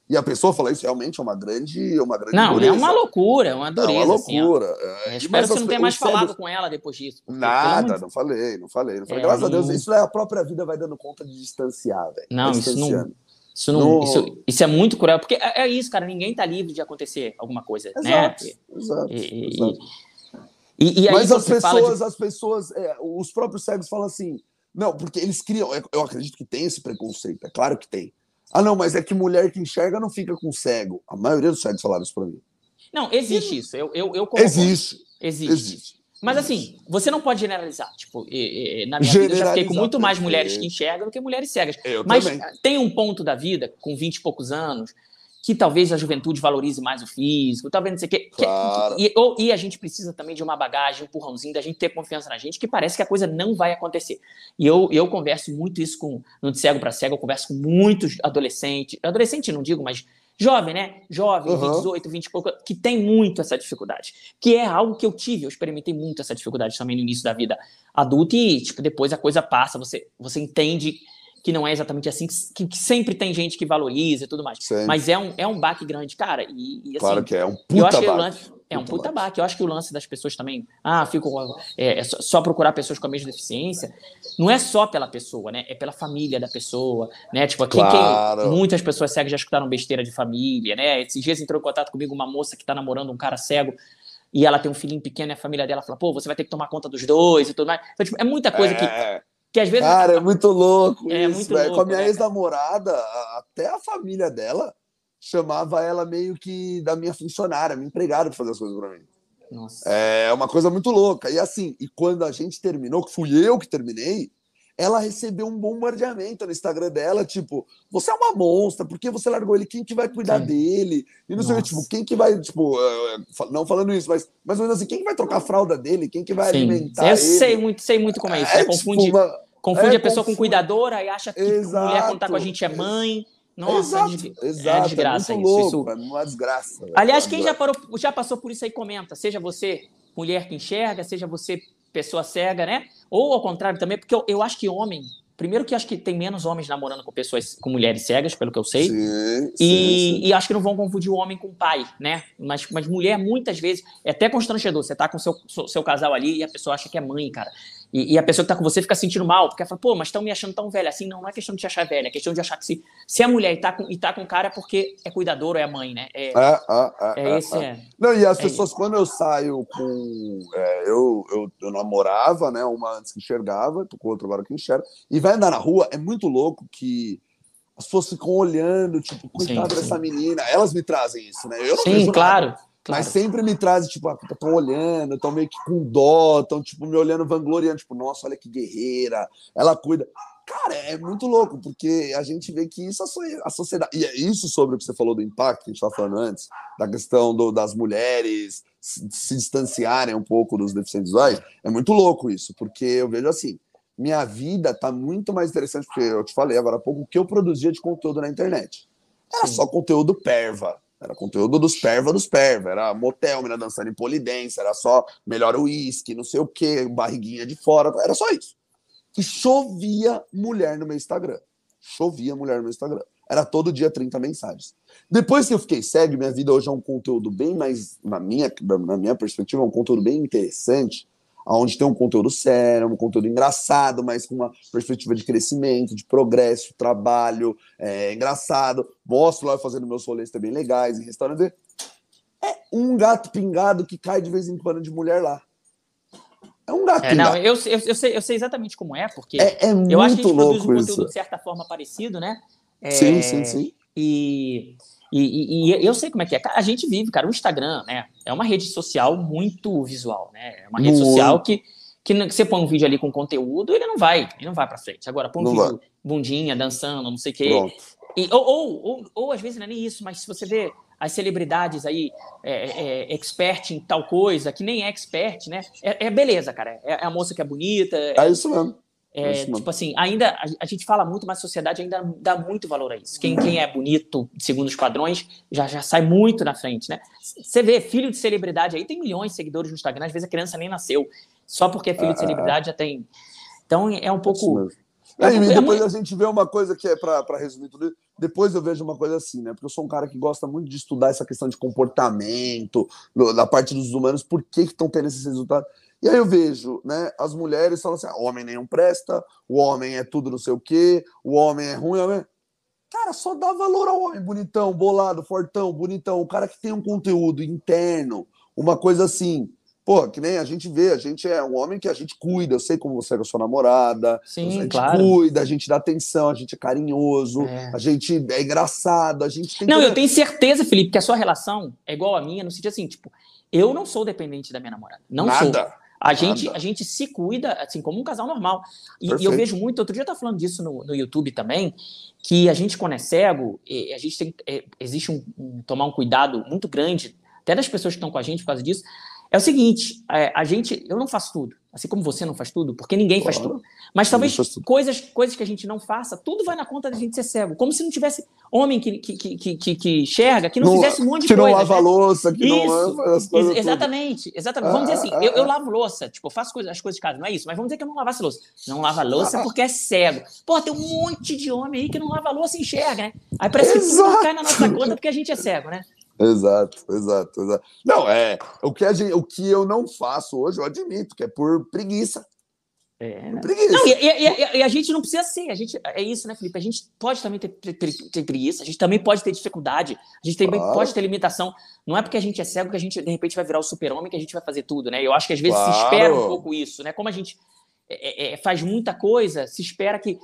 Speaker 2: E a pessoa fala isso realmente é uma grande
Speaker 1: não,
Speaker 2: dureza.
Speaker 1: É uma loucura, é uma dureza.
Speaker 2: É uma loucura.
Speaker 1: Assim, espero que você não tenha mais falado com ela depois disso.
Speaker 2: Nada, não falei. Graças a Deus, isso a própria vida vai dando conta de distanciar, velho.
Speaker 1: Não, isso é muito cruel, porque é isso, cara, ninguém tá livre de acontecer alguma coisa,
Speaker 2: exato,
Speaker 1: né?
Speaker 2: Exato.
Speaker 1: E aí
Speaker 2: mas as pessoas, os próprios cegos falam assim, não, porque eles criam, eu acredito que tem esse preconceito, é claro que tem. Ah, não, mas é que mulher que enxerga não fica com cego. A maioria dos cegos falaram isso pra mim.
Speaker 1: Não, existe isso, eu
Speaker 2: Existe.
Speaker 1: Mas assim, você não pode generalizar. Tipo, na minha vida eu já fiquei com muito mais mulheres que enxergam do que mulheres cegas. Mas também. Tem um ponto da vida, com 20 e poucos anos, que talvez a juventude valorize mais o físico, talvez não sei o quê.
Speaker 2: Claro.
Speaker 1: E a gente precisa também de uma bagagem, um empurrãozinho, da gente ter confiança na gente, que parece que a coisa não vai acontecer. E eu converso muito isso no De Cego para Cego, eu converso com muitos adolescentes, adolescente não digo, mas jovem, né? Jovem, de 18, 20 e pouco, que tem muito essa dificuldade. Que é algo que eu experimentei muito essa dificuldade também no início da vida adulta e, tipo, depois a coisa passa, você entende que não é exatamente assim, que sempre tem gente que valoriza e tudo mais.
Speaker 2: Sempre.
Speaker 1: Mas é um baque grande, cara. E assim,
Speaker 2: Claro que é um
Speaker 1: eu acho
Speaker 2: puta
Speaker 1: que o
Speaker 2: baque.
Speaker 1: lance é um puta baque. Eu acho que o lance das pessoas também, só procurar pessoas com a mesma deficiência, não é só pela pessoa, né? É pela família da pessoa, né? Tipo,
Speaker 2: Claro.
Speaker 1: muitas pessoas cegas já escutaram besteira de família, né? Esses dias entrou em contato comigo uma moça que tá namorando um cara cego e ela tem um filhinho pequeno e a família dela fala, pô, você vai ter que tomar conta dos dois e tudo mais. Então, tipo, é muita coisa que às vezes...
Speaker 2: Cara, é muito louco
Speaker 1: é
Speaker 2: isso,
Speaker 1: muito
Speaker 2: velho. Com a
Speaker 1: louco,
Speaker 2: minha
Speaker 1: né?
Speaker 2: ex-namorada, até a família dela chamava ela meio que da minha funcionária, minha empregada pra fazer as coisas pra mim.
Speaker 1: Nossa.
Speaker 2: É uma coisa muito louca. E assim, e quando a gente terminou, que fui eu que terminei, ela recebeu um bombardeamento no Instagram dela, tipo, você é uma monstra, por que você largou ele? Quem que vai cuidar dele? E não sei o que, tipo, quem que vai, tipo, não falando isso, mas mais ou menos assim, quem que vai trocar a fralda dele? Quem que vai alimentar
Speaker 1: eu
Speaker 2: ele?
Speaker 1: sei muito como é isso, né? Confunde a pessoa com cuidadora e acha que mulher, quando tá com a gente, é mãe. Nossa, é uma
Speaker 2: Exato, é
Speaker 1: desgraça
Speaker 2: muito
Speaker 1: isso.
Speaker 2: louco, é uma desgraça. Velho,
Speaker 1: aliás, quem já passou por isso aí, comenta. Seja você mulher que enxerga, seja você pessoa cega, né? Ou ao contrário também, porque eu acho que homem... Primeiro que eu acho que tem menos homens namorando com mulheres cegas, pelo que eu sei.
Speaker 2: Sim.
Speaker 1: E acho que não vão confundir o homem com o pai, né? Mas mulher, muitas vezes, é até constrangedor. Você tá com seu casal ali e a pessoa acha que é mãe, cara. E a pessoa que tá com você fica sentindo mal, porque ela fala, pô, mas estão me achando tão velha assim. Não é questão de te achar velha, é questão de achar que se é mulher e tá com o cara é porque é cuidadora ou é mãe, né?
Speaker 2: Não, e as pessoas,
Speaker 1: isso.
Speaker 2: quando eu saio com. Eu namorava, né? Uma antes que enxergava, tô com outra agora que enxerga. E vai andar na rua, é muito louco que as pessoas ficam olhando, tipo, coitada dessa menina. Elas me trazem isso, né? Eu não vejo
Speaker 1: claro,
Speaker 2: nada. Mas sempre me trazem, tipo, estão olhando, estão meio que com dó, estão, tipo, me olhando vangloriando, tipo, nossa, olha que guerreira, ela cuida. Cara, é muito louco, porque a gente vê que isso é a sociedade. E é isso sobre o que você falou do impacto que a gente estava falando antes, da questão das mulheres se distanciarem um pouco dos deficientes visuais. É muito louco isso, porque eu vejo assim, minha vida tá muito mais interessante, porque eu te falei agora há pouco, o que eu produzia de conteúdo na internet. Era só conteúdo perva. Era conteúdo dos perva. Era motel, menina dançando em polidense, era só melhor uísque, não sei o quê, barriguinha de fora. Era só isso. E chovia mulher no meu Instagram. Era todo dia 30 mensagens. Depois que eu fiquei cego, minha vida hoje é um conteúdo bem mais, na minha perspectiva, é um conteúdo bem interessante, onde tem um conteúdo sério, um conteúdo engraçado, mas com uma perspectiva de crescimento, de progresso, trabalho, engraçado. Mostro lá fazendo meus rolês também legais, em restaurantes. É um gato pingado que cai de vez em quando de mulher lá. É um gato pingado.
Speaker 1: Eu sei exatamente como é, porque
Speaker 2: eu
Speaker 1: acho que a gente produz um
Speaker 2: isso.
Speaker 1: conteúdo de certa forma parecido, né?
Speaker 2: Sim.
Speaker 1: E eu sei como é que é. A gente vive, cara, o Instagram, né? É uma rede social muito visual, né? É uma rede social que você põe um vídeo ali com conteúdo, ele não vai pra frente. Agora, põe um vídeo bundinha, dançando, não sei o quê. Ou às vezes não é nem isso, mas se você vê as celebridades aí, expert em tal coisa, que nem é expert, né? Beleza, cara. É a moça que é bonita.
Speaker 2: É isso mesmo.
Speaker 1: Tipo assim, ainda a gente fala muito, mas a sociedade ainda dá muito valor a isso. Quem é bonito, segundo os padrões, já sai muito na frente, né? Você vê, filho de celebridade aí tem milhões de seguidores no Instagram, às vezes a criança nem nasceu. Só porque é filho de celebridade já tem. Então é um pouco.
Speaker 2: E depois a gente vê uma coisa que é para resumir tudo isso. Depois eu vejo uma coisa assim, né? Porque eu sou um cara que gosta muito de estudar essa questão de comportamento, da parte dos humanos, por que estão tendo esses resultados. E aí eu vejo, né? As mulheres falam assim: o homem nenhum presta, o homem é tudo não sei o quê, o homem é ruim. Cara, só dá valor ao homem bonitão, bolado, fortão, bonitão, o cara que tem um conteúdo interno, uma coisa assim. Pô, que nem a gente vê, a gente é um homem que a gente cuida, eu sei como você é com a sua namorada,
Speaker 1: Sim,
Speaker 2: a gente
Speaker 1: claro.
Speaker 2: cuida, a gente dá atenção, a gente é carinhoso, a gente é engraçado, a gente tem...
Speaker 1: Não, eu tenho certeza, Felipe, que a sua relação é igual à minha, no sentido assim, tipo, eu não sou dependente da minha namorada, não sou. A gente se cuida, assim, como um casal normal. E eu vejo muito, outro dia eu tava falando disso no YouTube também, que a gente, quando é cego, a gente tem, existe tomar um cuidado muito grande, até das pessoas que estão com a gente por causa disso. É o seguinte, eu não faço tudo. Assim como você não faz tudo, porque ninguém faz tudo. Mas talvez coisas que a gente não faça, tudo vai na conta da gente ser cego. Como se não tivesse homem que enxerga, que não fizesse um monte de
Speaker 2: coisa. Que
Speaker 1: coisa.
Speaker 2: não lava a louça, que
Speaker 1: Isso,
Speaker 2: não lava as coisas.
Speaker 1: Exatamente. Vamos dizer assim, eu lavo louça, tipo, eu faço as coisas de casa, não é isso? Mas vamos dizer que eu não lavasse louça. Não lava louça porque é cego. Pô, tem um monte de homem aí que não lava louça e enxerga, né? Aí parece que tudo cai na nossa conta porque a gente é cego, né?
Speaker 2: Exato. Não, o que eu não faço hoje, eu admito, que é por preguiça.
Speaker 1: Por preguiça. Não, e a gente não precisa ser. É isso, né, Felipe? A gente pode também ter preguiça, a gente também pode ter dificuldade, a gente também pode ter limitação. Não é porque a gente é cego que a gente, de repente, vai virar o super-homem que a gente vai fazer tudo, né? Eu acho que às vezes se espera um pouco isso, né? Como a gente faz muita coisa, se espera que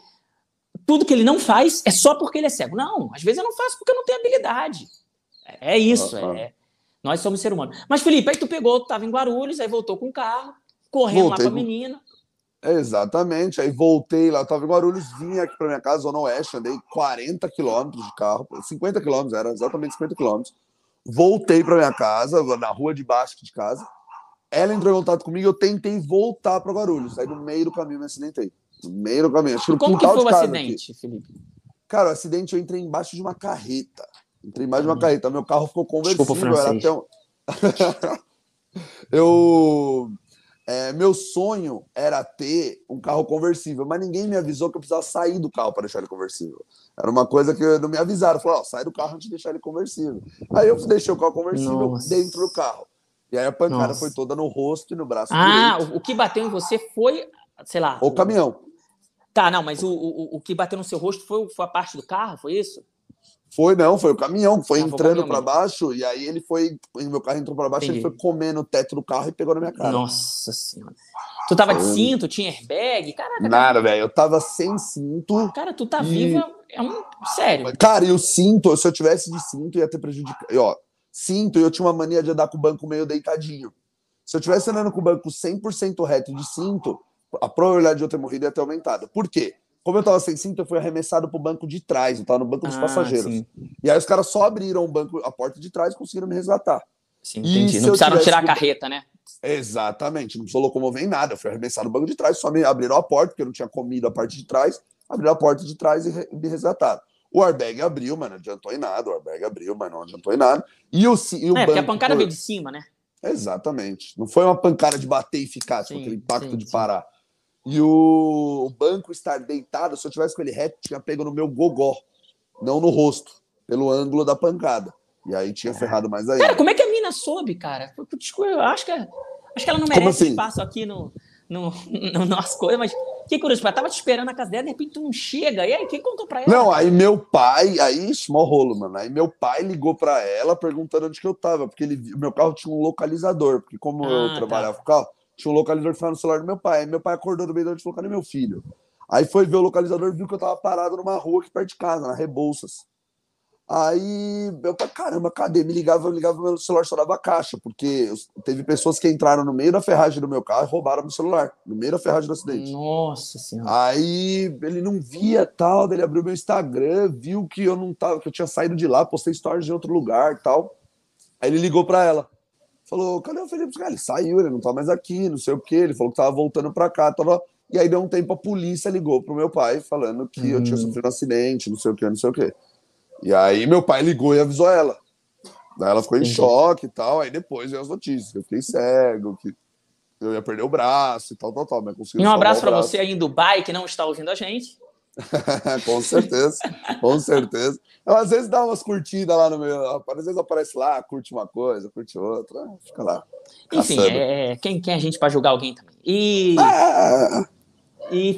Speaker 1: tudo que ele não faz é só porque ele é cego. Não, às vezes eu não faço porque eu não tenho habilidade. É isso, nós somos ser humanos. Mas, Felipe, aí tu tava em Guarulhos, aí voltou com o carro, correndo lá pra menina.
Speaker 2: Exatamente, aí voltei lá, eu tava em Guarulhos, vim aqui pra minha casa, Zona Oeste, andei 40 quilômetros de carro, 50 quilômetros, era exatamente 50 quilômetros. Voltei pra minha casa, na rua de baixo de casa. Ela entrou em contato comigo, eu tentei voltar pra Guarulhos. Aí no meio do caminho eu me acidentei. No meio do caminho. Acho que no
Speaker 1: como que foi o acidente, Felipe?
Speaker 2: Cara, o acidente eu entrei embaixo de uma carreta. Meu carro ficou conversível.
Speaker 1: Desculpa, francês.
Speaker 2: Meu sonho era ter um carro conversível, mas ninguém me avisou que eu precisava sair do carro para deixar ele conversível. Era uma coisa que não me avisaram. Falaram, sai do carro antes de deixar ele conversível. Aí eu deixei o carro conversível dentro do carro. E aí a pancada foi toda no rosto e no braço direito.
Speaker 1: O que bateu em você foi, sei lá...
Speaker 2: O caminhão.
Speaker 1: Tá, não, mas o que bateu no seu rosto foi a parte do carro, foi isso?
Speaker 2: Foi o caminhão que foi entrando para baixo e aí meu carro entrou para baixo, ele foi comendo o teto do carro e pegou na minha cara.
Speaker 1: Nossa Senhora. Tu tava de cinto, tinha airbag? Caraca,
Speaker 2: nada, velho, eu tava sem cinto.
Speaker 1: Cara, tu tá vivo, sério.
Speaker 2: Cara, e o cinto, se eu tivesse de cinto, ia ter prejudicado. Cinto, eu tinha uma mania de andar com o banco meio deitadinho. Se eu tivesse andando com o banco 100% reto de cinto, a probabilidade de eu ter morrido ia ter aumentado. Por quê? Como eu tava sem cinto, eu fui arremessado pro banco de trás, eu tava no banco dos passageiros.
Speaker 1: Sim.
Speaker 2: E aí os caras só abriram a porta de trás e conseguiram me resgatar.
Speaker 1: Sim, entendi. Não precisaram tirar a carreta, né?
Speaker 2: Exatamente, não precisou locomover em nada. Eu fui arremessado no banco de trás, só me abriram a porta, porque eu não tinha comido a parte de trás, abriram a porta de trás e me resgataram. O airbag abriu, mas não adiantou em nada. E o banco...
Speaker 1: porque a pancada veio de cima, né?
Speaker 2: Exatamente. Não foi uma pancada de bater e ficar, tipo, aquele impacto de parar. E o banco estar deitado, se eu tivesse com ele reto, tinha pego no meu gogó, não no rosto, pelo ângulo da pancada. E aí tinha ferrado mais ainda.
Speaker 1: Cara, como é que a mina soube, cara? Eu acho que ela não merece espaço aqui no nosso coisa, mas que curioso, ela tava te esperando na casa dela, de repente tu não chega, e aí quem contou pra ela?
Speaker 2: Não, aí meu pai, mó rolo, mano. Aí meu pai ligou pra ela perguntando onde que eu tava, porque meu carro tinha um localizador, porque como eu trabalhava com o carro, tinha um localizador que ficava no celular do meu pai. Aí meu pai acordou no meio da noite e falou, cadê meu filho? Aí foi ver o localizador, viu que eu tava parado numa rua aqui perto de casa, na Rebouças. Aí meu pai, caramba, cadê? Me ligava, meu celular só dava caixa, porque teve pessoas que entraram no meio da ferragem do meu carro e roubaram meu celular, no meio da ferragem do acidente.
Speaker 1: Nossa Senhora.
Speaker 2: Aí ele não via tal, ele abriu meu Instagram, viu que eu não tava, que eu tinha saído de lá, postei stories em outro lugar tal. Aí ele ligou pra ela. Falou, cadê o Felipe? Ele saiu, ele não tá mais aqui, não sei o quê. Ele falou que tava voltando pra cá. E aí deu um tempo, a polícia ligou pro meu pai, falando que eu tinha sofrido um acidente, não sei o quê. E aí meu pai ligou e avisou ela. Daí ela ficou em choque e tal. Aí depois veio as notícias, que eu fiquei cego, que eu ia perder o braço e tal. Mas
Speaker 1: e um abraço pra você aí em Dubai, que não está ouvindo a gente.
Speaker 2: Com certeza. Eu, às vezes dá umas curtidas lá no meu. Às vezes aparece lá, curte uma coisa, curte outra, fica lá.
Speaker 1: Enfim, quem é a gente para julgar alguém também? E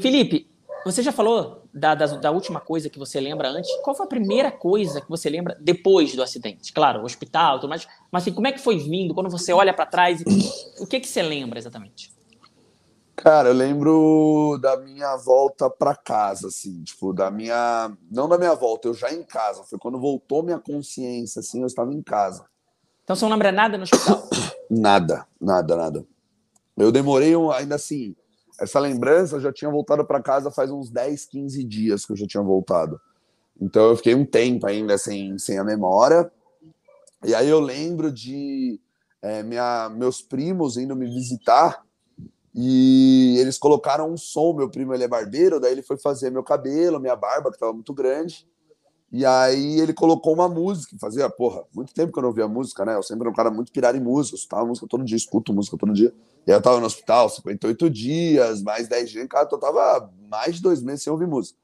Speaker 1: Felipe, você já falou da última coisa que você lembra antes? Qual foi a primeira coisa que você lembra depois do acidente? Claro, o hospital, tudo mais. Mas assim, como é que foi vindo? Quando você olha para trás, o que você lembra exatamente?
Speaker 2: Cara, eu lembro da minha volta pra casa, assim, tipo, não da minha volta, eu já em casa, foi quando voltou minha consciência, assim, eu estava em casa.
Speaker 1: Então você não lembra nada no hospital?
Speaker 2: Nada. Eu demorei ainda assim, essa lembrança, eu já tinha voltado pra casa faz uns 10, 15 dias que eu já tinha voltado. Então eu fiquei um tempo ainda sem a memória, e aí eu lembro de meus primos indo me visitar. E eles colocaram um som, meu primo ele é barbeiro, daí ele foi fazer meu cabelo, minha barba, que tava muito grande. E aí ele colocou uma música, fazia, porra, muito tempo que eu não ouvia música, né? Eu sempre era um cara muito pirado em música, eu escutava música todo dia, escuto música todo dia. E aí eu tava no hospital, 58 dias, mais 10 dias, cara, eu tava mais de 2 meses sem ouvir música.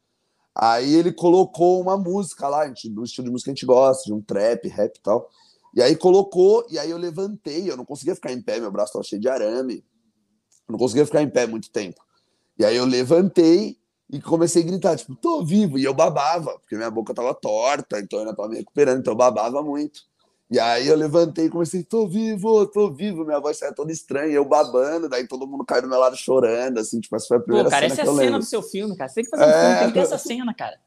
Speaker 2: Aí ele colocou uma música lá, do estilo de música que a gente gosta, de um trap, rap e tal. E aí colocou, e aí eu levantei, eu não conseguia ficar em pé, meu braço tava cheio de arame. Eu não conseguia ficar em pé muito tempo. E aí eu levantei e comecei a gritar, tipo, tô vivo. E eu babava, porque minha boca tava torta, então eu ainda tava me recuperando, então eu babava muito. E aí eu levantei e comecei, tô vivo, tô vivo. Minha voz saia toda estranha, eu babando, daí todo mundo caiu do meu lado chorando, assim, tipo, essa foi a
Speaker 1: Pô,
Speaker 2: primeira
Speaker 1: cara,
Speaker 2: cena
Speaker 1: essa é
Speaker 2: que
Speaker 1: a
Speaker 2: eu
Speaker 1: cena
Speaker 2: lembro.
Speaker 1: do seu filme, cara. Você tem que fazer um filme, tem que ter essa
Speaker 2: É,
Speaker 1: cena, cara.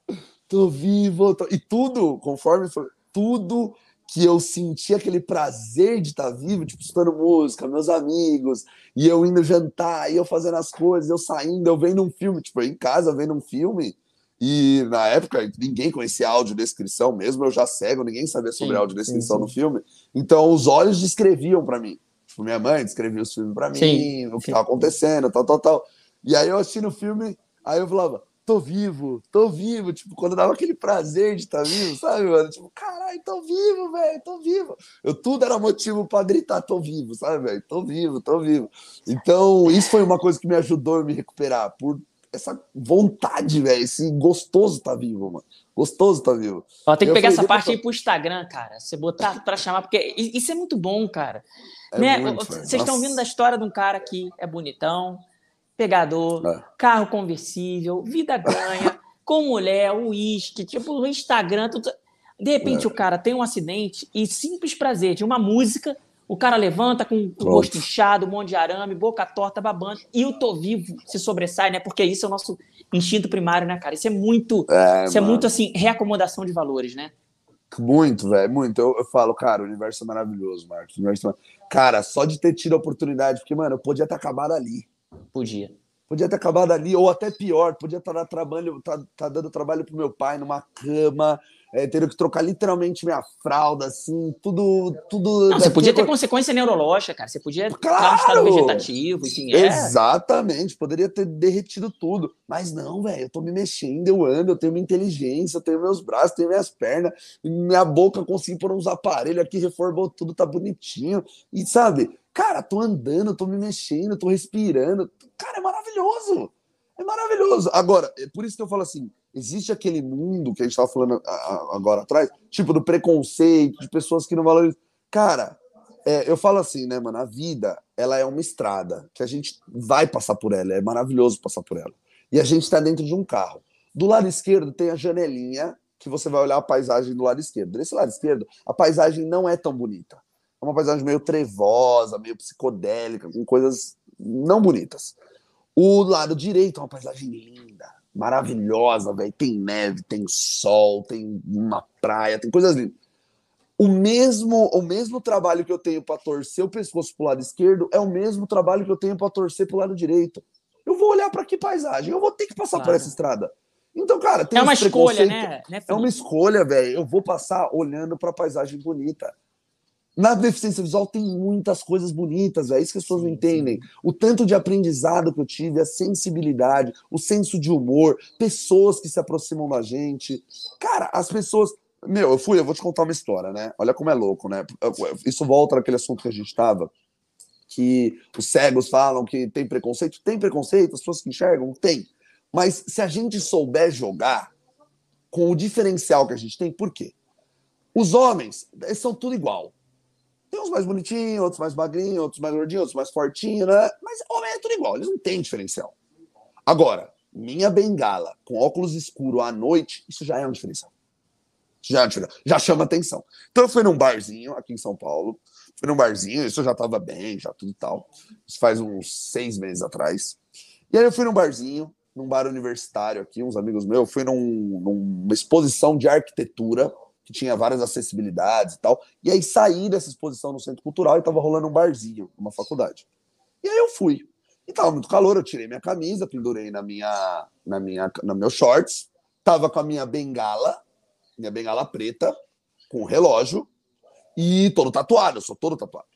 Speaker 2: tô vivo. E tudo, conforme foi, tudo que eu senti aquele prazer de estar vivo, tipo, escutando música, meus amigos, e eu indo jantar, e eu fazendo as coisas, eu saindo, eu vendo um filme, tipo, eu em casa vendo um filme, e na época ninguém conhecia audiodescrição, mesmo eu já cego, ninguém sabia sobre
Speaker 1: Sim, sim,
Speaker 2: audiodescrição no
Speaker 1: sim.
Speaker 2: filme, então os olhos descreviam para mim. Tipo, minha mãe descrevia os filmes para
Speaker 1: Sim,
Speaker 2: mim, o que
Speaker 1: sim.
Speaker 2: estava acontecendo, tal, tal, tal. E aí eu assistindo o filme, aí eu falava, tô vivo, tipo, quando dava aquele prazer de estar vivo, sabe, mano? Tipo, caralho, tô vivo, velho, tô vivo. Tudo era motivo pra gritar, tô vivo, sabe, velho? Tô vivo, tô vivo. Então, isso foi uma coisa que me ajudou a me recuperar, por essa vontade, velho, esse gostoso tá vivo, mano. Gostoso tá vivo.
Speaker 1: Ó, tem
Speaker 2: E
Speaker 1: que
Speaker 2: eu
Speaker 1: pegar
Speaker 2: falei,
Speaker 1: essa
Speaker 2: depois,
Speaker 1: parte aí pro Instagram, cara. Você botar pra chamar, porque isso é muito bom, cara.
Speaker 2: é
Speaker 1: Né?
Speaker 2: muito, velho,
Speaker 1: Vocês estão vindo da
Speaker 2: nossa.
Speaker 1: história de um cara que é bonitão, pegador,
Speaker 2: É,
Speaker 1: carro conversível, vida ganha, com mulher, uísque, tipo, no Instagram. Tudo. De repente o
Speaker 2: é,
Speaker 1: cara tem um acidente e simples prazer de uma música, o cara levanta com o rosto
Speaker 2: pronto.
Speaker 1: inchado, um monte de arame, boca torta, babando, e o tô vivo se sobressai, né? Porque isso é o nosso instinto primário, né, cara?
Speaker 2: É,
Speaker 1: Isso é muito
Speaker 2: mano.
Speaker 1: assim, reacomodação de valores, né?
Speaker 2: Muito, velho, muito. Eu falo, cara, o universo é maravilhoso, Marcos. O universo é... Cara, só de ter tido a oportunidade, porque, mano, eu podia ter acabado ali.
Speaker 1: Podia.
Speaker 2: Podia ter acabado ali, ou até pior, podia estar trabalho, tá dando trabalho pro meu pai numa cama, tendo que trocar literalmente minha fralda, assim, tudo.
Speaker 1: Não, você podia ter consequência neurológica, cara. Você podia entrar no estado
Speaker 2: Claro!
Speaker 1: vegetativo, enfim, é.
Speaker 2: Exatamente, poderia ter derretido tudo. Mas não, velho, eu tô me mexendo, eu ando, eu tenho minha inteligência, eu tenho meus braços, tenho minhas pernas, minha boca, eu consegui pôr uns aparelhos aqui, reformou tudo, tá bonitinho. E sabe, cara, tô andando, tô me mexendo, tô respirando. Cara, é maravilhoso. É maravilhoso. Agora, é por isso que eu falo assim: existe aquele mundo que a gente tava falando agora atrás, tipo do preconceito, de pessoas que não valorizam. Cara, eu falo assim, né, mano? A vida, ela é uma estrada que a gente vai passar por ela, é maravilhoso passar por ela. E a gente está dentro de um carro. Do lado esquerdo tem a janelinha que você vai olhar a paisagem do lado esquerdo. Desse lado esquerdo, a paisagem não é tão bonita. É uma paisagem meio trevosa, meio psicodélica, com coisas não bonitas. O lado direito é uma paisagem linda, maravilhosa, velho. Tem neve, tem sol, tem uma praia, tem coisas lindas. O mesmo trabalho que eu tenho para torcer o pescoço para o lado esquerdo é o mesmo trabalho que eu tenho para torcer para o lado direito. Eu vou olhar para que paisagem? Eu vou ter que passar por essa
Speaker 1: Claro.
Speaker 2: estrada. Então, cara, tem
Speaker 1: É uma
Speaker 2: esse
Speaker 1: escolha,
Speaker 2: preconceito.
Speaker 1: né,
Speaker 2: É uma
Speaker 1: Felipe?
Speaker 2: escolha, velho. Eu vou passar olhando para a paisagem bonita. Na deficiência visual tem muitas coisas bonitas, é isso que as pessoas não
Speaker 1: Sim,
Speaker 2: entendem.
Speaker 1: sim.
Speaker 2: O tanto de aprendizado que eu tive, a sensibilidade, o senso de humor, pessoas que se aproximam da gente. Cara, as pessoas. Meu, eu vou te contar uma história, né? Olha como é louco, né? Isso volta naquele assunto que a gente estava, que os cegos falam que tem preconceito, as pessoas que enxergam, tem. Mas se a gente souber jogar com o diferencial que a gente tem, por quê? Os homens, eles são tudo igual. Tem uns mais bonitinhos, outros mais magrinhos, outros mais gordinhos, outros mais fortinhos, né? Mas homem é tudo igual, eles não têm diferencial. Agora, minha bengala com óculos escuros à noite, isso já é um diferencial. Já chama atenção. Então eu fui num barzinho aqui em São Paulo, fui num barzinho, isso eu já tava bem, já tudo e tal. Isso faz uns 6 meses atrás. E aí eu fui num barzinho, num bar universitário aqui, uns amigos meus, fui numa exposição de arquitetura, que tinha várias acessibilidades e tal. E aí saí dessa exposição no Centro Cultural e tava rolando um barzinho, numa faculdade. E aí eu fui. E tava muito calor, eu tirei minha camisa, pendurei no meu shorts, tava com a minha bengala preta, com relógio, e todo tatuado, eu sou todo tatuado.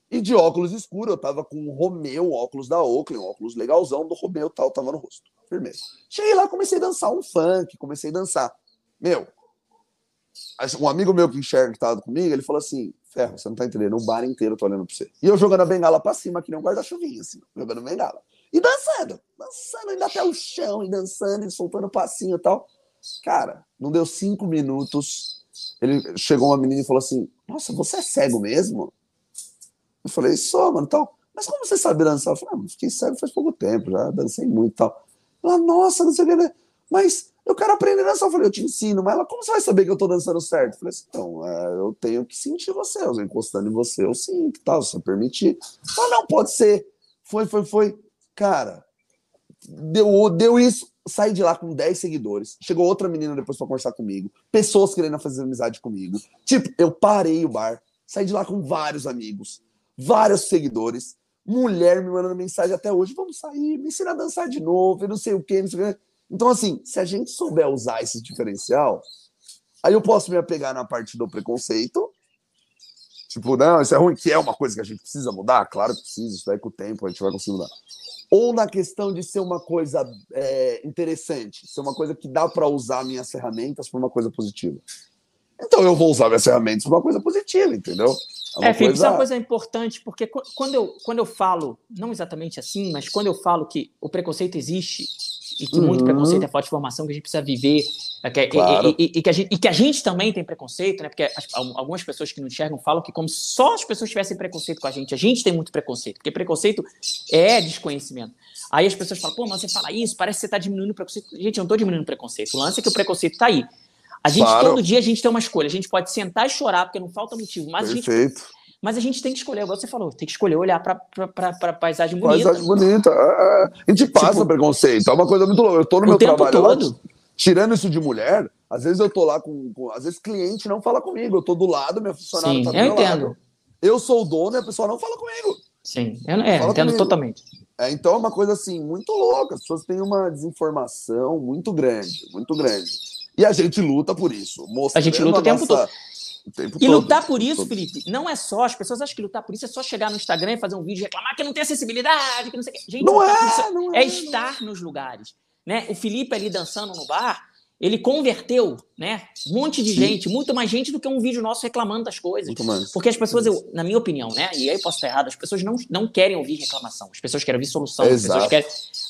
Speaker 2: E de óculos escuro, eu tava com um Romeu, um óculos da Oakley, um óculos legalzão do Romeu, tal, tava no rosto. Firmeza. Cheguei lá, comecei a dançar um funk, comecei a dançar. Meu, um amigo meu que enxerga que tava comigo, ele falou assim: Ferro, você não tá entendendo, o bar inteiro tô olhando pra você. E eu jogando a bengala pra cima, que nem um guarda-chuvinha, assim, jogando bengala. E dançando, indo até o chão, e dançando, e soltando passinho e tal. Cara, não deu 5 minutos, ele chegou uma menina e falou assim: Nossa, você é cego mesmo? Eu falei: Sou, mano, tal. Mas como você sabe dançar? Eu falei: Fiquei cego faz pouco tempo, já dancei muito e tal. Ela: Nossa, não sei o que, né? Mas eu quero aprender a dançar. Eu falei: Eu te ensino. Mas ela: Como você vai saber que eu tô dançando certo? Eu falei assim: Então, eu tenho que sentir você. Eu encostando em você, eu sinto, tal, se eu permitir. Ela: Não, pode ser. Foi. Cara, deu isso. Saí de lá com 10 seguidores. Chegou outra menina depois pra conversar comigo. Pessoas querendo fazer amizade comigo. Tipo, eu parei o bar. Saí de lá com vários amigos. Vários seguidores. Mulher me mandando mensagem até hoje: Vamos sair, me ensina a dançar de novo. Eu não sei o quê, não sei o quê. Então, assim, se a gente souber usar esse diferencial, aí eu posso me apegar na parte do preconceito. Tipo, não, isso é ruim, que é uma coisa que a gente precisa mudar. Claro que precisa, isso daí com o tempo a gente vai conseguir mudar. Ou na questão de ser uma coisa interessante, ser uma coisa que dá para usar minhas ferramentas para uma coisa positiva. Então eu vou usar minhas ferramentas para uma coisa positiva, entendeu?
Speaker 1: Felipe, isso é uma coisa importante, porque quando eu falo, não exatamente assim, mas quando eu falo que o preconceito existe e que muito preconceito é falta de formação, que a gente precisa viver,
Speaker 2: Claro.
Speaker 1: e que a gente também tem preconceito, né? Porque algumas pessoas que não enxergam falam que como só as pessoas tivessem preconceito com a gente tem muito preconceito, porque preconceito é desconhecimento. Aí as pessoas falam: Pô, mas você fala isso, parece que você está diminuindo o preconceito. Gente, eu não estou diminuindo o preconceito. O lance é que o preconceito está aí. Todo dia a gente tem uma escolha. A gente pode sentar e chorar, porque não falta motivo. Mas a gente tem que escolher, igual você falou, tem que escolher olhar para paisagem bonita.
Speaker 2: Paisagem bonita. A gente passa preconceito. É uma coisa muito louca. Eu tô no meu trabalho lá, tirando isso de mulher, às vezes eu tô lá às vezes cliente não fala comigo. Eu tô do lado, minha funcionária tá do meu lado. Eu sou o dono e a pessoa não fala comigo.
Speaker 1: Sim, eu entendo totalmente.
Speaker 2: Então é uma coisa assim, muito louca. As pessoas têm uma desinformação muito grande, muito grande. E a gente luta por isso.
Speaker 1: A gente luta o tempo todo.
Speaker 2: E
Speaker 1: lutar por isso, Felipe, não é só. As pessoas acham que lutar por isso é só chegar no Instagram e fazer um vídeo e reclamar que não tem acessibilidade, que não sei o que. Gente,
Speaker 2: não
Speaker 1: é estar nos lugares. Né? O Felipe ali dançando no bar, ele converteu, né, um monte de gente, muito mais gente do que um vídeo nosso reclamando das coisas. Porque as pessoas, na minha opinião, né, e aí posso estar errado, as pessoas não querem ouvir reclamação, as pessoas querem ouvir solução,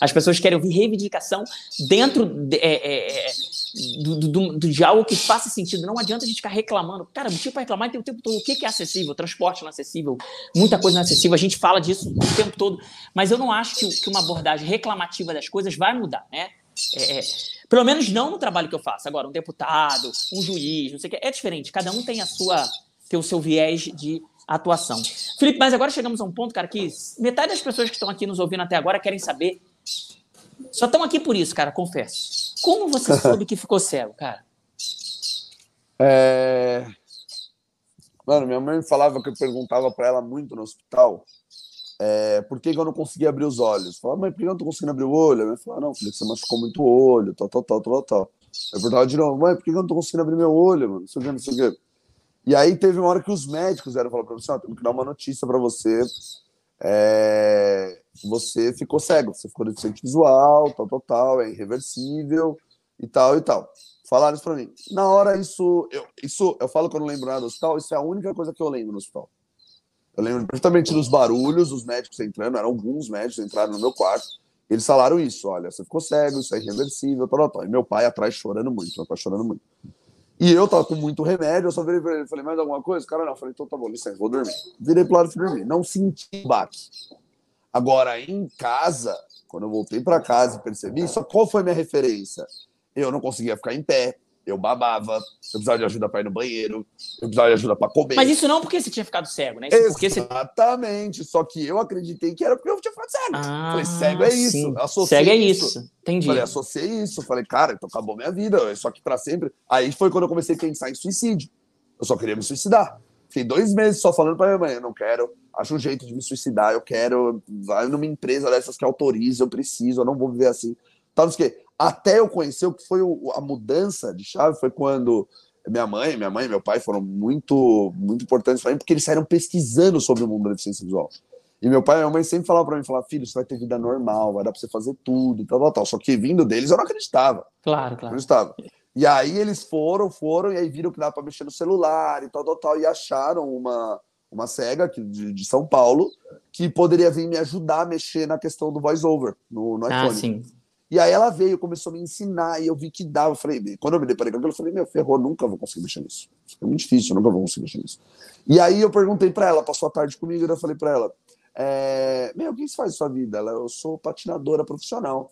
Speaker 1: as pessoas querem ouvir reivindicação dentro de algo que faça sentido. Não adianta a gente ficar reclamando. Cara, o motivo para reclamar tem o tempo todo. O que é acessível? Transporte não é acessível, muita coisa não é acessível, a gente fala disso o tempo todo, mas eu não acho que uma abordagem reclamativa das coisas vai mudar, né? Pelo menos não no trabalho que eu faço. Agora, um deputado, um juiz, não sei o que, é diferente. Cada um tem o seu viés de atuação. Felipe, mas agora chegamos a um ponto, cara, que metade das pessoas que estão aqui nos ouvindo até agora querem saber. Só estão aqui por isso, cara, confesso. Como você soube que ficou cego, cara?
Speaker 2: Mano, minha mãe falava que eu perguntava pra ela muito no hospital por que eu não conseguia abrir os olhos. Eu falava: Mãe, por que eu não tô conseguindo abrir o olho? Ela falava: Não, filho, você machucou muito o olho, tal. Eu perguntava de novo: Mãe, por que eu não tô conseguindo abrir meu olho, mano? Não sei o quê. E aí teve uma hora que os médicos vieram falar pra mim: Temos que dar uma notícia pra você. Você ficou cego, você ficou deficiente visual, tal, é irreversível e tal. Falaram isso pra mim. Na hora, eu falo que eu não lembro nada do hospital, isso é a única coisa que eu lembro no hospital. Eu lembro perfeitamente dos barulhos, dos médicos entrando, eram alguns médicos entraram no meu quarto, eles falaram isso: olha, você ficou cego, isso é irreversível, tal. E meu pai atrás chorando muito. E eu tava com muito remédio, eu só virei pra ele, falei: Mais alguma coisa? O cara não, eu falei: Então tá bom, licença, vou dormir. Virei pro lado e fui dormir, não senti o baque. Agora, em casa, quando eu voltei para casa e percebi, só qual foi a minha referência? Eu não conseguia ficar em pé, eu babava, eu precisava de ajuda para ir no banheiro, eu precisava de ajuda para comer.
Speaker 1: Mas isso não porque você tinha ficado cego, né?
Speaker 2: Exatamente, só que eu acreditei que era porque eu tinha ficado cego. Falei: cego é isso, associei
Speaker 1: cego é isso. Entendi.
Speaker 2: Falei: associei isso, falei: cara, então acabou minha vida, só que para sempre. Aí foi quando eu comecei a pensar em suicídio. Eu só queria me suicidar. Fiquei 2 meses só falando para minha mãe: eu não quero, acho um jeito de me suicidar, eu quero, vai numa empresa dessas que autoriza, eu preciso, eu não vou viver assim. Até eu conhecer o que foi a mudança de chave, foi quando minha mãe e meu pai foram muito, muito importantes para mim, porque eles saíram pesquisando sobre o mundo da deficiência visual. E meu pai e minha mãe sempre falavam para mim, filho, você vai ter vida normal, vai dar para você fazer tudo, tal, tal, tal. Só que vindo deles eu não acreditava.
Speaker 1: Claro,
Speaker 2: Não
Speaker 1: claro.
Speaker 2: acreditava. E aí eles foram, e aí viram que dava para mexer no celular e tal, tal, tal, e acharam uma cega aqui de São Paulo que poderia vir me ajudar a mexer na questão do voice-over no
Speaker 1: Ah,
Speaker 2: iPhone.
Speaker 1: sim.
Speaker 2: E aí ela veio, começou a me ensinar, e eu vi que dava. Eu falei, quando eu me deparei com aquilo, eu falei, ferrou, nunca vou conseguir mexer nisso. É muito difícil, nunca vou conseguir mexer nisso. E aí eu perguntei pra ela, passou a tarde comigo, e eu falei pra ela, o que você faz na sua vida? Ela, eu sou patinadora profissional.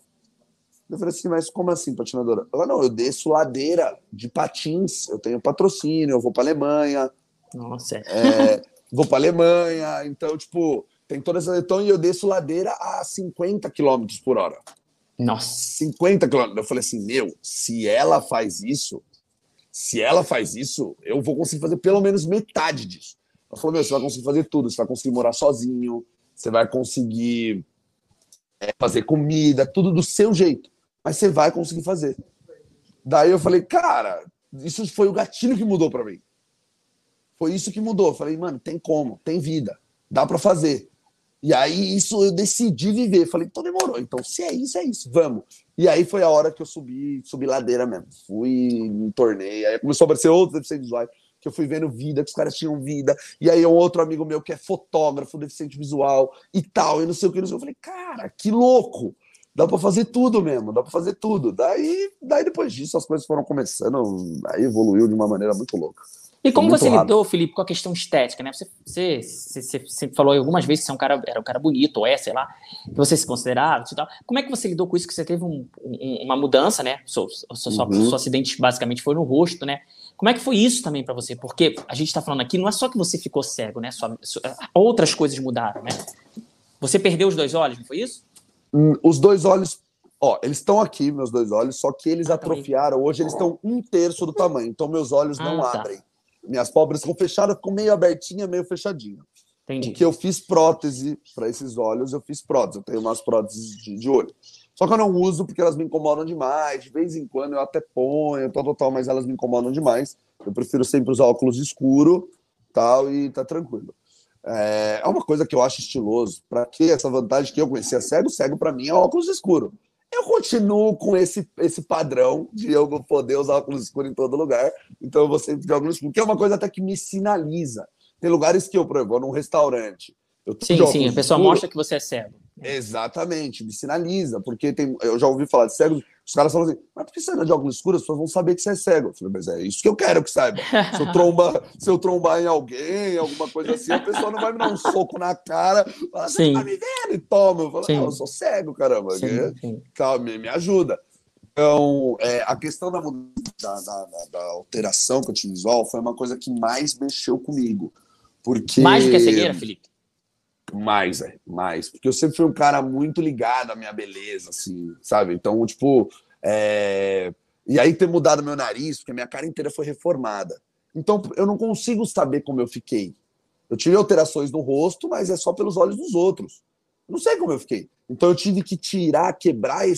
Speaker 2: Eu falei assim, mas como assim, patinadora? Ela, não, eu desço ladeira de patins, eu tenho patrocínio, eu vou pra Alemanha,
Speaker 1: Nossa.
Speaker 2: vou pra Alemanha, então, tipo, tem toda essa. Então, e eu desço ladeira a 50 quilômetros por hora.
Speaker 1: Nossa.
Speaker 2: 50 quilômetros. Eu falei assim, se ela faz isso, eu vou conseguir fazer pelo menos metade disso. Ela falou, você vai conseguir fazer tudo, você vai conseguir morar sozinho, você vai conseguir fazer comida, tudo do seu jeito, mas você vai conseguir fazer. Daí eu falei, cara, isso foi o gatilho que mudou pra mim. Foi isso que mudou. Eu falei, mano, tem como, tem vida, dá pra fazer. E aí, isso eu decidi viver. Falei, então demorou. Então, se é isso, vamos. E aí foi a hora que eu subi ladeira mesmo. Fui, me tornei. Aí começou a aparecer outros deficientes visuais, que eu fui vendo vida, que os caras tinham vida. E aí, um outro amigo meu que é fotógrafo, deficiente visual e tal, e não sei o que, não sei o que. Eu falei, cara, que louco. Dá pra fazer tudo mesmo, dá pra fazer tudo. Daí depois disso, as coisas foram começando, aí evoluiu de uma maneira muito louca.
Speaker 1: E
Speaker 2: Foi
Speaker 1: como
Speaker 2: muito
Speaker 1: você
Speaker 2: rápido.
Speaker 1: lidou, Felipe, com a questão estética, né? Você falou algumas vezes que você era um cara bonito, ou sei lá, que você se considerava e tal. Como é que você lidou com isso, que você teve uma mudança, né? Seu acidente basicamente foi no rosto, né? Como é que foi isso também para você? Porque a gente está falando aqui, não é só que você ficou cego, né? Outras coisas mudaram, né? Você perdeu os 2 olhos, não foi isso?
Speaker 2: Os 2 olhos, eles estão aqui, meus 2 olhos, só que eles
Speaker 1: Também.
Speaker 2: atrofiaram. Hoje eles estão 1/3 do tamanho, então meus olhos não
Speaker 1: Tá.
Speaker 2: abrem. Minhas pálpebras ficam fechadas, ficam meio abertinha, meio fechadinha.
Speaker 1: Entendi.
Speaker 2: Porque eu fiz prótese para esses olhos, eu tenho umas próteses de olho. Só que eu não uso porque elas me incomodam demais. De vez em quando eu até ponho, tal, mas elas me incomodam demais. Eu prefiro sempre usar óculos escuro, tal, e tá tranquilo. É uma coisa que eu acho estiloso. Para que essa vantagem que eu conhecia cego? Cego para mim é óculos escuro. Eu continuo com esse padrão de eu poder usar óculos escuros em todo lugar. Então eu vou sempre de óculos escuros, que é uma coisa até que me sinaliza. Tem lugares que eu vou num restaurante. Eu tô de
Speaker 1: Sim, a
Speaker 2: óculos
Speaker 1: pessoa
Speaker 2: escuros.
Speaker 1: mostra que você é cego.
Speaker 2: Exatamente, me sinaliza, porque eu já ouvi falar de cegos, os caras falam assim, mas por que você anda de óculos escuros? As pessoas vão saber que você é cego. Eu falei, mas é isso que eu quero que saiba. Se eu trombar em alguém, alguma coisa assim, a pessoa não vai me dar um soco na cara, falar, você não tá me vendo? E toma. Eu falo, não, eu sou cego, caramba.
Speaker 1: Sim.
Speaker 2: Calma, me ajuda. Então, a questão da alteração que eu tive visual foi uma coisa que mais mexeu comigo. Porque...
Speaker 1: Mais do que a cegueira, Felipe?
Speaker 2: Mais. Porque eu sempre fui um cara muito ligado à minha beleza, assim, sabe? Então, tipo, e aí ter mudado meu nariz, porque a minha cara inteira foi reformada. Então, eu não consigo saber como eu fiquei. Eu tive alterações no rosto, mas é só pelos olhos dos outros. Eu não sei como eu fiquei. Então, eu tive que quebrar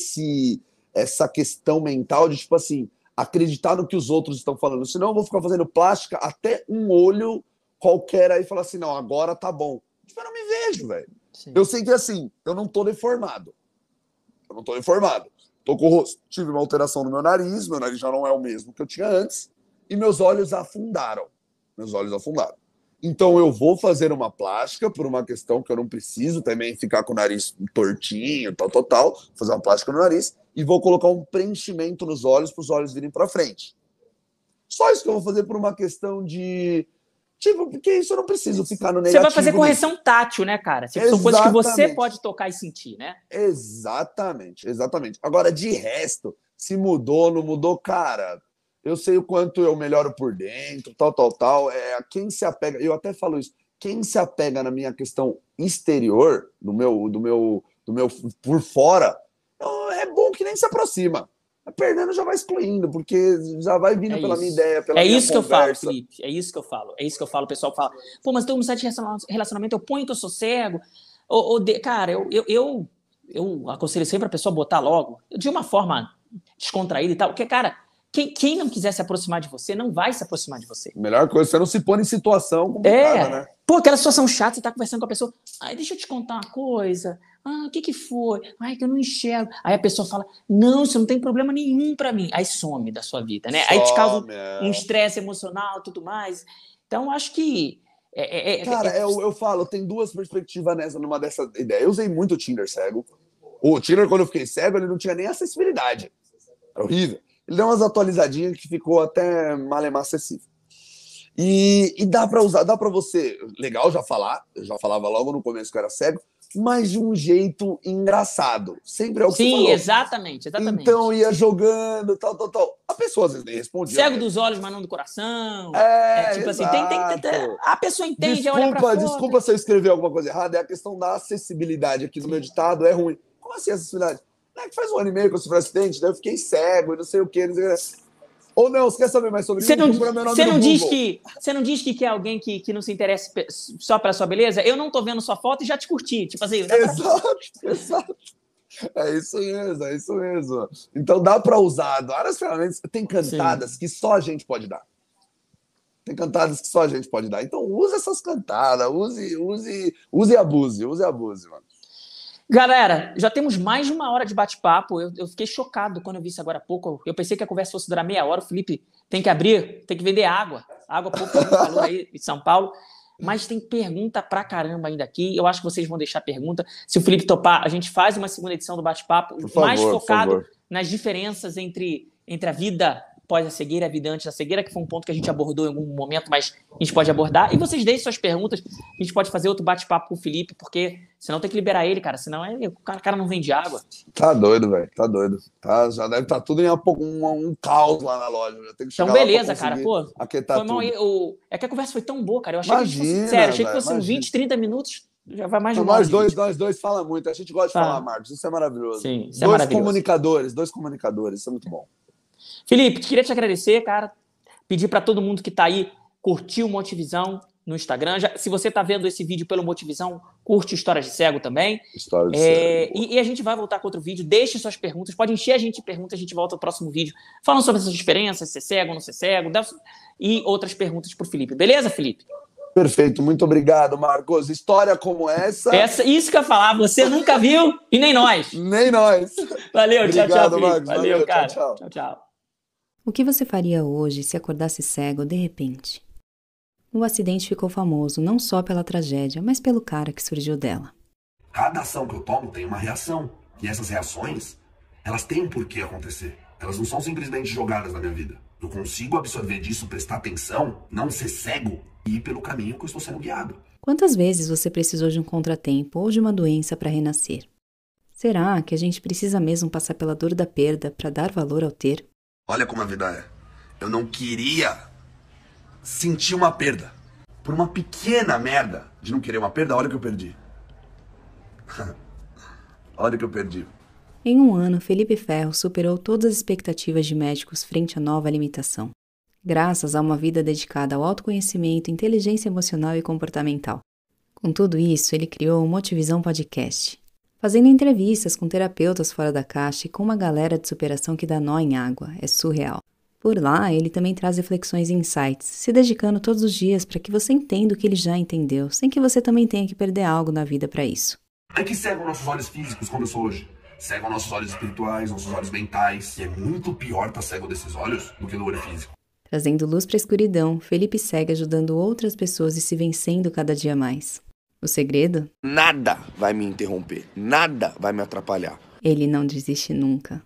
Speaker 2: essa questão mental de, tipo assim, acreditar no que os outros estão falando. Senão, eu vou ficar fazendo plástica até um olho qualquer aí e falar assim, não, agora tá bom. Eu não me vejo, velho. Eu sei que, assim, eu não tô deformado. Tô com o rosto. Tive uma alteração no meu nariz já não é o mesmo que eu tinha antes, e meus olhos afundaram. Então eu vou fazer uma plástica por uma questão que eu não preciso também ficar com o nariz tortinho, tal. Fazer uma plástica no nariz e vou colocar um preenchimento nos olhos para os olhos virem para frente. Só isso que eu vou fazer por uma questão de... Tipo, porque isso eu não preciso ficar no negativo.
Speaker 1: Você vai fazer correção tátil, né, cara? São coisas que você pode tocar e sentir, né?
Speaker 2: Exatamente. Agora, de resto, se mudou, não mudou, cara, eu sei o quanto eu melhoro por dentro, tal. Quem se apega, eu até falo isso, quem se apega na minha questão exterior, do meu por fora, é bom que nem se aproxima. A Fernanda já vai excluindo, porque já vai vindo pela minha ideia, pela minha conversa.
Speaker 1: Que eu falo, Felipe. É isso que eu falo. O pessoal fala, pô, mas tem um site de relacionamento, eu ponho que eu sou cego. Cara, eu aconselho sempre a pessoa botar logo, de uma forma descontraída e tal, porque, cara, quem não quiser se aproximar de você, não vai se aproximar de você.
Speaker 2: Melhor coisa, você não se pôr em situação complicada, né?
Speaker 1: Pô, aquela situação chata, você tá conversando com a pessoa, deixa eu te contar uma coisa, o que foi? Que eu não enxergo. Aí a pessoa fala, não, isso não tem problema nenhum pra mim. Aí some da sua vida, né? Aí te causa um estresse emocional e tudo mais. Então, acho que...
Speaker 2: Cara, eu falo, tem duas perspectivas numa dessa ideia. Eu usei muito o Tinder cego. O Tinder, quando eu fiquei cego, ele não tinha nem acessibilidade. Era horrível. Ele deu umas atualizadinhas que ficou até malemar acessível. E dá pra usar, dá pra você... Legal já falar, eu já falava logo no começo que eu era cego, mas de um jeito engraçado. Sempre é o que você falou.
Speaker 1: Sim, exatamente.
Speaker 2: Então ia jogando, tal. A pessoa às vezes nem respondia.
Speaker 1: Cego dos olhos, mas não do coração. Tipo
Speaker 2: exato.
Speaker 1: Assim, a pessoa entende, olha pra foto.
Speaker 2: Desculpa se eu escrever alguma coisa errada, é a questão da acessibilidade aqui no meu ditado, é ruim. Como assim acessibilidade? Que faz 1 ano e meio que eu sofri acidente, daí eu fiquei cego e não sei o quê. Ou não, você quer saber mais sobre isso?
Speaker 1: Você não diz que é alguém que não se interessa só pela sua beleza? Eu não tô vendo sua foto e já te curti. Tipo assim...
Speaker 2: Exato. É isso mesmo. Então dá para usar várias ferramentas. Tem cantadas que só a gente pode dar. Então use essas cantadas, use e abuse, mano.
Speaker 1: Galera, já temos mais de 1 hora de bate-papo. Eu fiquei chocado quando eu vi isso agora há pouco. Eu pensei que a conversa fosse durar meia hora. O Felipe tem que vender água. Água pouco calor aí em São Paulo. Mas tem pergunta pra caramba ainda aqui. Eu acho que vocês vão deixar pergunta. Se o Felipe topar, a gente faz uma segunda edição do bate-papo mais focado nas diferenças entre a vida após a cegueira e a vida antes da cegueira, que foi um ponto que a gente abordou em algum momento, mas a gente pode abordar. E vocês deixem suas perguntas. A gente pode fazer outro bate-papo com o Felipe, porque senão tem que liberar ele, cara. Senão o cara não vende água.
Speaker 2: Tá doido, velho. Tá doido. Já deve estar tudo em um caos lá na loja. Já tem que chegar
Speaker 1: então, beleza, cara. Pô,
Speaker 2: foi mal.
Speaker 1: É que a conversa foi tão boa, cara. Eu achei que fosse 20, 30 minutos. Já vai mais de uma hora.
Speaker 2: Nós dois fala muito. A gente gosta de falar, Marcos. Isso é maravilhoso.
Speaker 1: Sim, isso é maravilhoso.
Speaker 2: Dois comunicadores. Isso é muito bom.
Speaker 1: Felipe, queria te agradecer, cara. Pedir para todo mundo que tá aí curtir o Motivisão no Instagram. Se você tá vendo esse vídeo pelo Motivisão, curte Histórias de Cego também.
Speaker 2: Histórias de Cego.
Speaker 1: E a gente vai voltar com outro vídeo. Deixe suas perguntas. Pode encher a gente de perguntas. A gente volta no próximo vídeo falando sobre essas diferenças, ser cego ou não ser cego. E outras perguntas pro Felipe. Beleza, Felipe?
Speaker 2: Perfeito. Muito obrigado, Marcos. História como essa...
Speaker 1: Isso que eu ia falar. Você nunca viu e nem nós.
Speaker 2: Nem nós.
Speaker 1: Valeu.
Speaker 2: Obrigado,
Speaker 1: tchau, Felipe.
Speaker 2: Marcos.
Speaker 1: Valeu, cara.
Speaker 2: Tchau.
Speaker 3: O que você faria hoje se acordasse cego de repente? O acidente ficou famoso não só pela tragédia, mas pelo cara que surgiu dela.
Speaker 4: Cada ação que eu tomo tem uma reação. E essas reações, elas têm um porquê acontecer. Elas não são simplesmente jogadas na minha vida. Eu consigo absorver disso, prestar atenção, não ser cego e ir pelo caminho que eu estou sendo guiado.
Speaker 3: Quantas vezes você precisou de um contratempo ou de uma doença para renascer? Será que a gente precisa mesmo passar pela dor da perda para dar valor ao ter?
Speaker 4: Olha como a vida é. Eu não queria sentir uma perda. Por uma pequena merda de não querer uma perda, olha o que eu perdi. Olha o que eu perdi.
Speaker 3: Em 1 ano, Felipe Ferro superou todas as expectativas de médicos frente à nova limitação, graças a uma vida dedicada ao autoconhecimento, inteligência emocional e comportamental. Com tudo isso, ele criou o Motivisão Podcast, fazendo entrevistas com terapeutas fora da caixa e com uma galera de superação que dá nó em água. É surreal. Por lá, ele também traz reflexões e insights, se dedicando todos os dias para que você entenda o que ele já entendeu, sem que você também tenha que perder algo na vida para isso.
Speaker 4: É que cegam nossos olhos físicos como eu sou hoje. Cegam nossos olhos espirituais, nossos olhos mentais. E é muito pior estar cego desses olhos do que do olho físico.
Speaker 3: Trazendo luz para a escuridão, Felipe segue ajudando outras pessoas e se vencendo cada dia mais. O segredo?
Speaker 5: Nada vai me interromper, nada vai me atrapalhar.
Speaker 3: Ele não desiste nunca.